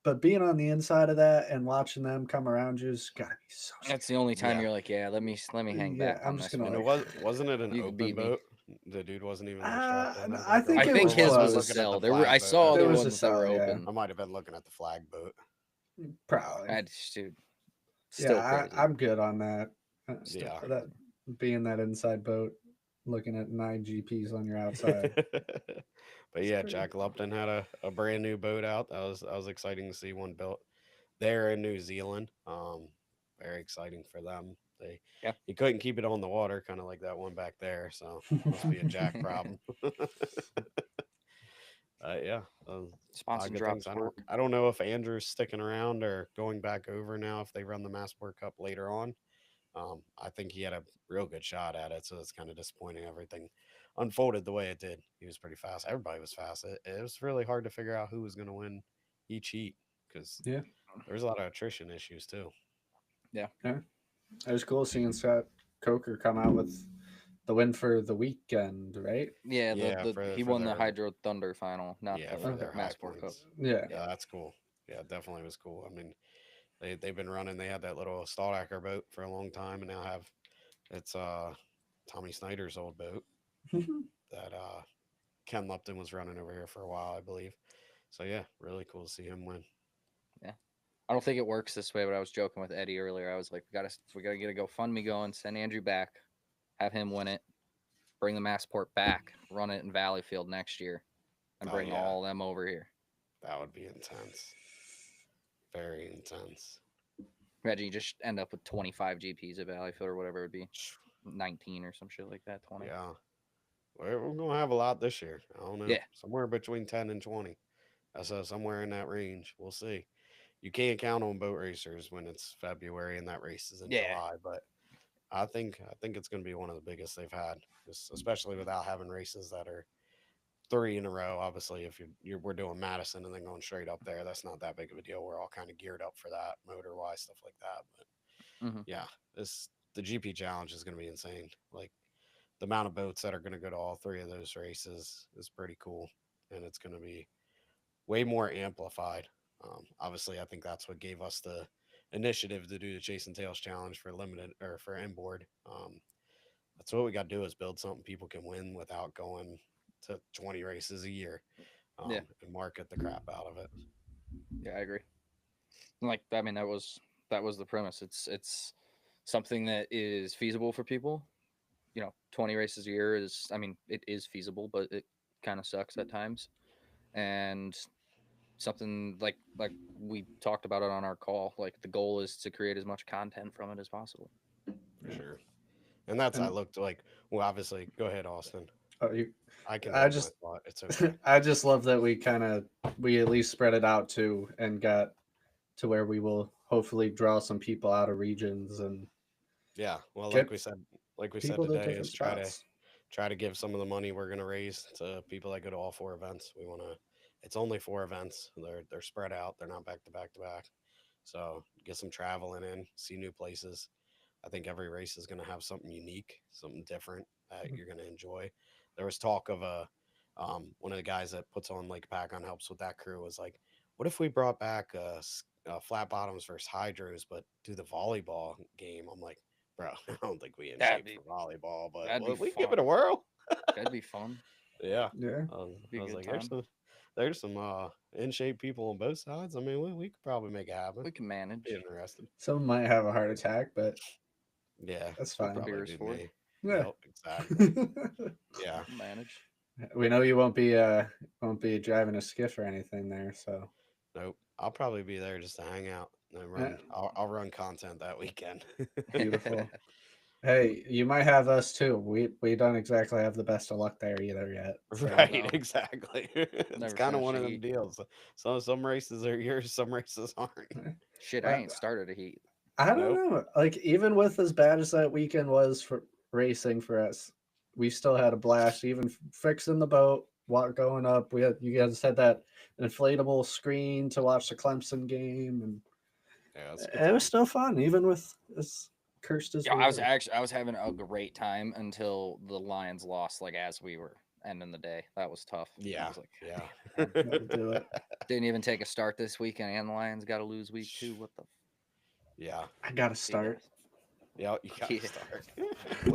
but being on the inside of that and watching them come around you's gotta be so scary. That's the only time Yeah. you're like, yeah, let me hang Yeah, back I'm on just this gonna, one. And like, wasn't it an You can open beat me. boat? The dude wasn't even like strapped in. I think I it think was his was a closed. cell. There were I saw boat. other There was a ones that were cell, yeah. open. I might have been looking at the flag boat. Probably. Dude, still Yeah, crazy. I'm good on that. Still Yeah. crazy. That being that inside boat, looking at 9 GPS on your outside. But yeah, Jack Lupton had a brand new boat out. That was exciting to see one built there in New Zealand. Very exciting for them. Yeah. He couldn't keep it on the water, kind of like that one back there. So must be a Jack problem. Yeah, Sponsor good drops things. work. I don't know if Andrew's sticking around or going back over now if they run the Massport Cup later on. I think he had a real good shot at it, so it's kind of disappointing everything unfolded the way it did. He was pretty fast. Everybody was fast. It was really hard to figure out who was going to win each heat because Yeah. there was a lot of attrition issues too. Yeah. It was cool seeing Scott Coker come out with the win for the weekend, right? Yeah, Yeah, he for won the their- Hydro Thunder final, not Yeah, the for their high Massport Cup. points. Yeah. Yeah, that's cool. Yeah, it definitely was cool. I mean, they've been running. They had that little Stahlacker boat for a long time, and now have it's Tommy Snyder's old boat that Ken Lupton was running over here for a while, I believe. So yeah, really cool to see him win. Yeah. I don't think it works this way, but I was joking with Eddie earlier. I was like, we gotta get a GoFundMe going, send Andrew back, have him win it, bring the Massport back, run it in Valleyfield next year, and Oh, bring yeah. all them over here. That would be intense. Very intense. Imagine you just end up with 25 GPs at Valleyfield or whatever it would be, 19 or some shit like that, 20. Yeah. We're going to have a lot this year. I don't know. Yeah. Somewhere between 10 and 20. That's somewhere in that range. We'll see. You can't count on boat racers when it's February and that race is in Yeah. July, but I think it's going to be one of the biggest they've had, especially without having races that are 3 in a row. Obviously, if we're doing Madison and then going straight up there, that's not that big of a deal. We're all kind of geared up for that, motor wise, stuff like that. But yeah, the GP challenge is going to be insane. Like the amount of boats that are going to go to all 3 of those races is pretty cool, and it's going to be way more amplified. Obviously, I think that's what gave us the initiative to do the Chasin Tails challenge for limited or for inboard. That's what we got to do is build something people can win without going to 20 races a year and market the crap out of it. Yeah, I agree. Like, I mean, that was the premise. It's something that is feasible for people. 20 races a year is, I mean, it is feasible, but it kind of sucks at times. And something like we talked about it on our call. Like the goal is to create as much content from it as possible. For sure. And that's, I looked like, well, obviously, go ahead, Austin. I can hold my thought. It's okay. I just love that we at least spread it out too and got to where we will hopefully draw some people out of regions and yeah. Well, get like we said people to today, different is spots. try to give some of the money we're going to raise to people that go to all 4 events. We want to. It's only 4 events. They're spread out. They're not back to back to back. So get some traveling in, see new places. I think every race is going to have something unique, something different that you're going to enjoy. There was talk of one of the guys that puts on Lake Pacon helps with that crew was like, what if we brought back flat bottoms versus hydros, but do the volleyball game? I'm like, bro, I don't think we in shape for volleyball, but we give it a whirl. That'd be fun. Yeah. Yeah. I was like, there's some in shape people on both sides. I mean, we could probably make it happen. We can manage. Be interested. Some might have a heart attack, but yeah, that's fine. Probably Beers be for me. Yeah. Yep, exactly. Yeah. Manage. We know you won't be driving a skiff or anything there, so Nope. I'll probably be there just to hang out and run. I'll run content that weekend. beautiful. Hey, you might have us too. We don't exactly have the best of luck there either yet. So. Right, No. exactly. It's Never kind of finish one a of them heat. deals. So some races are yours, some races aren't. Shit, I ain't started a heat. I don't know. Like even with as bad as that weekend was for racing for us, we still had a blast. Even fixing the boat, going up. You guys had that inflatable screen to watch the Clemson game, and Yeah, it was still fun, even with as cursed as Yeah, we were. I was having a great time until the Lions lost. Like as we were ending the day, that was tough. I Yeah, was like, yeah. That'll do it. Didn't even take a start this weekend, and the Lions got to lose week 2. What the? Yeah. I gotta start. Yeah, you got to Yeah. start.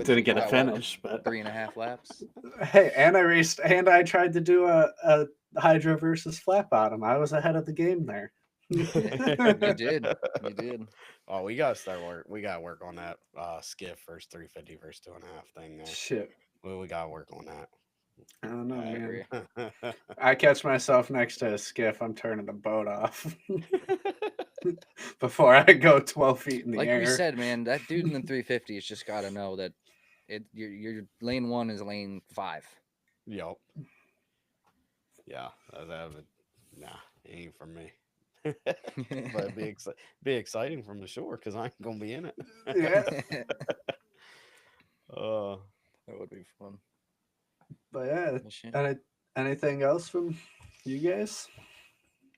Didn't get a Got, finish, but 3.5 laps. hey, and I raced, and I tried to do a hydro versus flat bottom. I was ahead of the game there. You did. You did. Oh, we got to start work. We got to work on that skiff versus 350 versus 2.5 thing there. Shit, We got to work on that. I don't know, I man. agree. I catch myself next to a skiff. I'm turning the boat off before I go 12 feet in the Like air. we said, man, that dude in the 350 has just got to know that your lane 1 is lane 5. Yup. Yeah, that would, nah, it ain't for me. But it'd be exciting from the shore because I ain't gonna be in it. Yeah, That would be fun. but yeah. Well, shit. Anything else from you guys?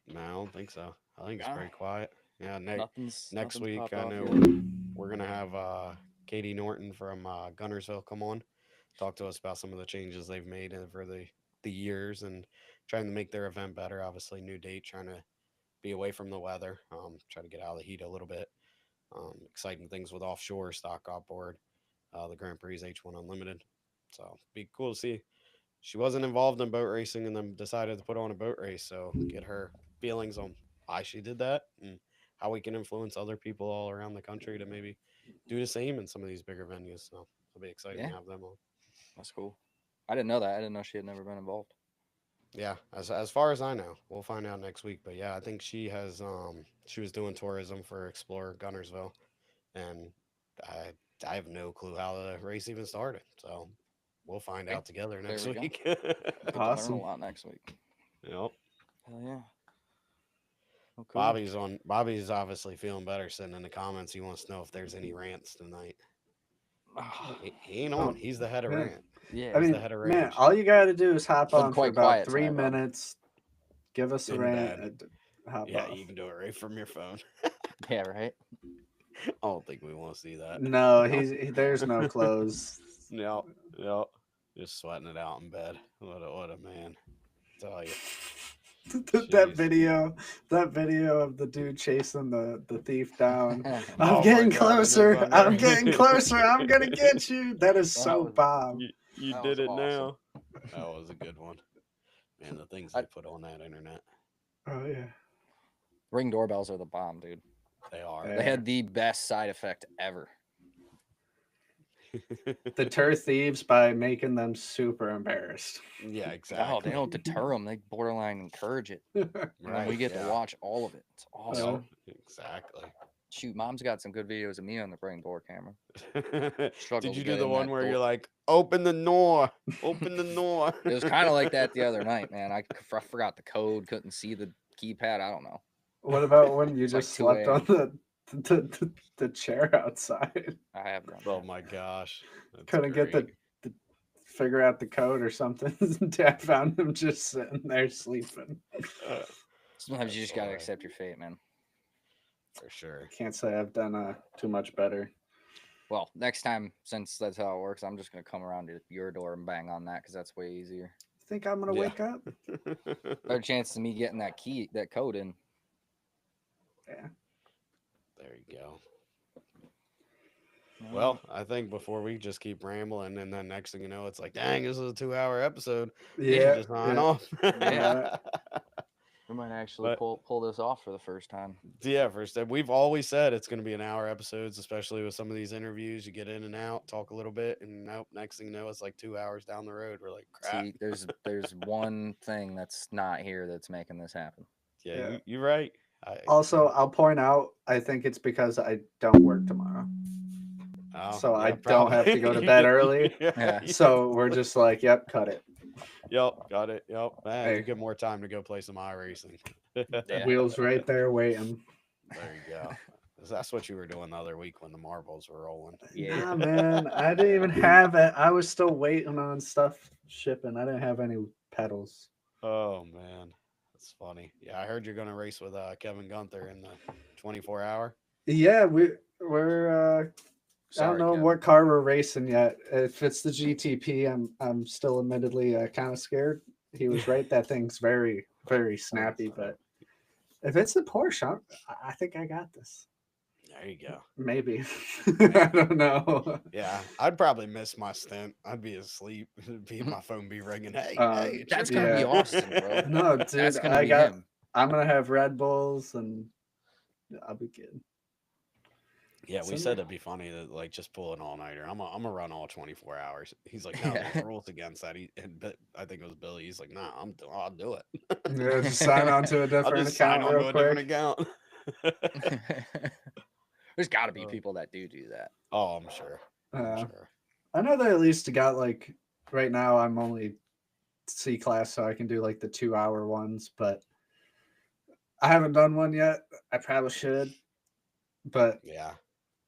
No, I don't think so. I think it's Nah. pretty quiet. Yeah, next Nothing's week popped I off know yet. we're gonna have Katie Norton from Gunnersville come on, talk to us about some of the changes they've made over the years and trying to make their event better. Obviously, new date, trying to be away from the weather, try to get out of the heat a little bit. Exciting things with offshore stock outboard, the Grand Prix H1 Unlimited. So be cool to see. She wasn't involved in boat racing and then decided to put on a boat race. So get her feelings on why she did that and how we can influence other people all around the country to maybe do the same in some of these bigger venues. So it'll be exciting Yeah. to have them on. That's cool. I didn't know that. I didn't know she had never been involved. Yeah, as far as I know, we'll find out next week. But yeah, I think she has. She was doing tourism for Explorer Gunnersville, and I have no clue how the race even started. So we'll find Okay. out together There next we go. week. Get to learn Awesome. a lot next week. Yep. Hell yeah. Oh, cool. Bobby's obviously feeling better. Sitting in the comments, he wants to know if there's any rants tonight. Oh, He ain't on. He's the head of man. rant. yeah. I He's mean, the head of man, rage. all you got to do is hop Been on for quite about quiet 3 tonight, Bob. minutes, give us a In rant, bed. and hop Yeah, off. you can do it right from your phone. Yeah, right. I don't think we want to see that. No, there's no clothes. Yep. Just sweating it out in bed. What a man. Tell you. that Jeez. video of the dude chasing the thief down. Oh I'm my getting God, closer. was it I'm Thunder? getting closer. I'm gonna get you. That is so was- Bob. You That did was it awesome. now. That was a good one. Man, the things they put on that internet. Oh yeah. Ring doorbells are the bomb, dude. They are. Yeah. They had the best side effect ever. Deter thieves by making them super embarrassed. Yeah, Oh, exactly. they don't deter them. They borderline encourage it. And then we get to watch all of it. It's awesome. Yep, exactly. Shoot, Mom's got some good videos of me on the ring door camera. Struggle Did you to do get the in one that where door. you're like, open the door, open the door? It was kind of like that the other night, man. I forgot the code, couldn't see the keypad. I don't know. What about when you It's like just 2 slept on a.m. the chair outside? I have done Oh that. my gosh. That's Couldn't get great. the figure out the code or something. Dad found him just sitting there sleeping. Sometimes you That's just gotta hilarious. accept your fate, man. For sure. Can't say I've done too much better. Well, next time, since that's how it works, I'm just gonna come around to your door and bang on that because that's way easier. Think I'm gonna Yeah. wake up? Better chance of me getting that code in. Yeah. There you go. Well, I think before we just keep rambling, and then next thing you know, it's like, dang, this is a 2-hour episode. We should Yeah. just sign Yeah. off. Yeah. We might actually But- pull this off for the first time. Yeah, first step. We've always said it's going to be an hour episodes, especially with some of these interviews. You get in and out, talk a little bit, and nope, next thing you know, it's like 2 hours down the road. We're like, crap. See, there's one thing that's not here that's making this happen. Yeah, Yeah. you're right. Also, I'll point out, I think it's because I don't work tomorrow. So I don't have to go to bed early. Yeah. So we're just like, yep, cut it. Yep, got it. Yep. Man, Hey. you get more time to go play some iRacing. Yeah. Wheels right there waiting. There you go. That's what you were doing the other week when the marbles were rolling. Yeah. Nah, man, I didn't even have it. I was still waiting on stuff shipping. I didn't have any pedals. Oh man, that's funny. Yeah, I heard you're gonna race with Kevin Gunther in the 24-hour. Yeah, we're I don't know Kevin. what car we're racing yet. If it's the GTP, I'm still admittedly kind of scared. He was right. That thing's very, very snappy. But if it's the Porsche, I think I got this. There you go. Maybe. I don't know. Yeah, I'd probably miss my stint. I'd be asleep. My phone be ringing. Hey, hey, it's That's your gonna be turn." Austin, bro. No, dude, That's gonna I be got. him. I'm gonna have Red Bulls, and I'll be good. Yeah, we So said no- it'd be funny to like just pull an all nighter. I'm gonna run all 24 hours. He's like, no, Yeah. there's rules against that. I think it was Billy. He's like, nah, I'll do it. Yeah, just sign on to a I'll different just sign account on real to a quick. different account. There's got to be people that do that. Oh, I'm sure. I'm sure. I know they at least got like right now. I'm only C class, so I can do like the 2-hour ones, but I haven't done one yet. I probably should, but Yeah.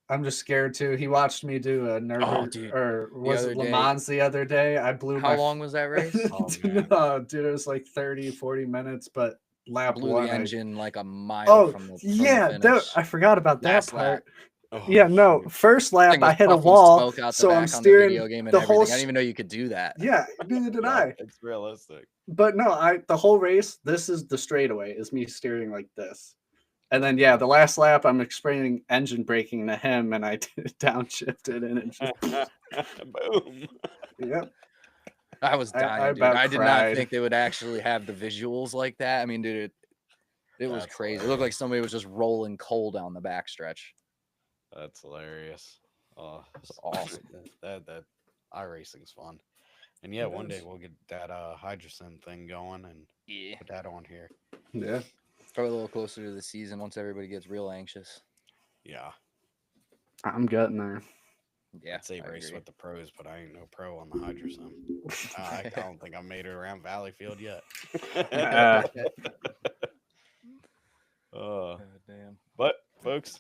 I'm just scared too. He watched me do a Nürburgring, dude, or was other it Le day- Mans the other day? I blew How my. long was that race? Oh, man. No, dude, it was like 30, 40 minutes, but lap Blew one. the engine like a mile Oh, from the yeah, finish. I forgot about that Last part. lap. Oh, Yeah, no, shoot. first lap Thing was I hit a puffing wall, smoke out the so I'm back on the steering video game and the whole. everything. I didn't even know you could do that. Yeah, neither did Yeah, I. it's realistic. But no, the whole race. This is the straightaway. Is me steering like this, and then yeah, the last lap I'm explaining engine braking to him, and I downshifted, and it just Boom. yep. I was I dying, dude. about I did not cried. think they would actually have the visuals like that. I mean, dude, it was That's crazy. It looked like somebody was just rolling coal down the backstretch. That's hilarious. Oh, It's awesome. That iRacing's fun. And yeah, It one day is. we'll get that Hydrogen thing going and Yeah. put that on here. Yeah, Probably a little closer to the season once everybody gets real anxious. Yeah. I'm getting there. Yeah. I'd say I race agree. with the pros, but I ain't no pro on the Hydrogen. I don't think I made it around Valleyfield yet. Oh, damn. But folks,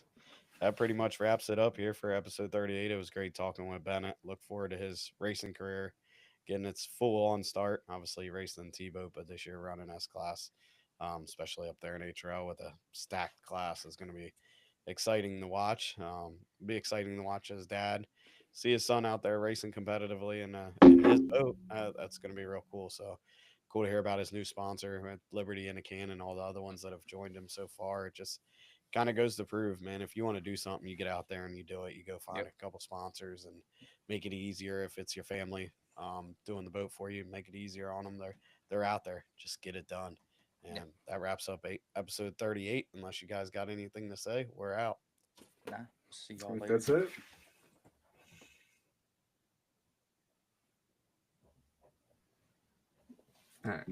that pretty much wraps it up here for episode 38. It was great talking with Bennett. Look forward to his racing career getting its full on start. Obviously, racing in T-Boat, but this year running S class, especially up there in HRL with a stacked class is going to be exciting to watch. Be exciting to watch his dad see his son out there racing competitively in his boat. That's going to be real cool. So cool to hear about his new sponsor with Liberty and Acan and all the other ones that have joined him so far. It just kind of goes to prove, man, if you want to do something, you get out there and you do it. You go find a couple sponsors and make it easier. If it's your family doing the boat for you, make it easier on them. They're out there. Just get it done. And that wraps up episode 38. Unless you guys got anything to say, we're out. Nah, see I y'all think later. that's it. All right.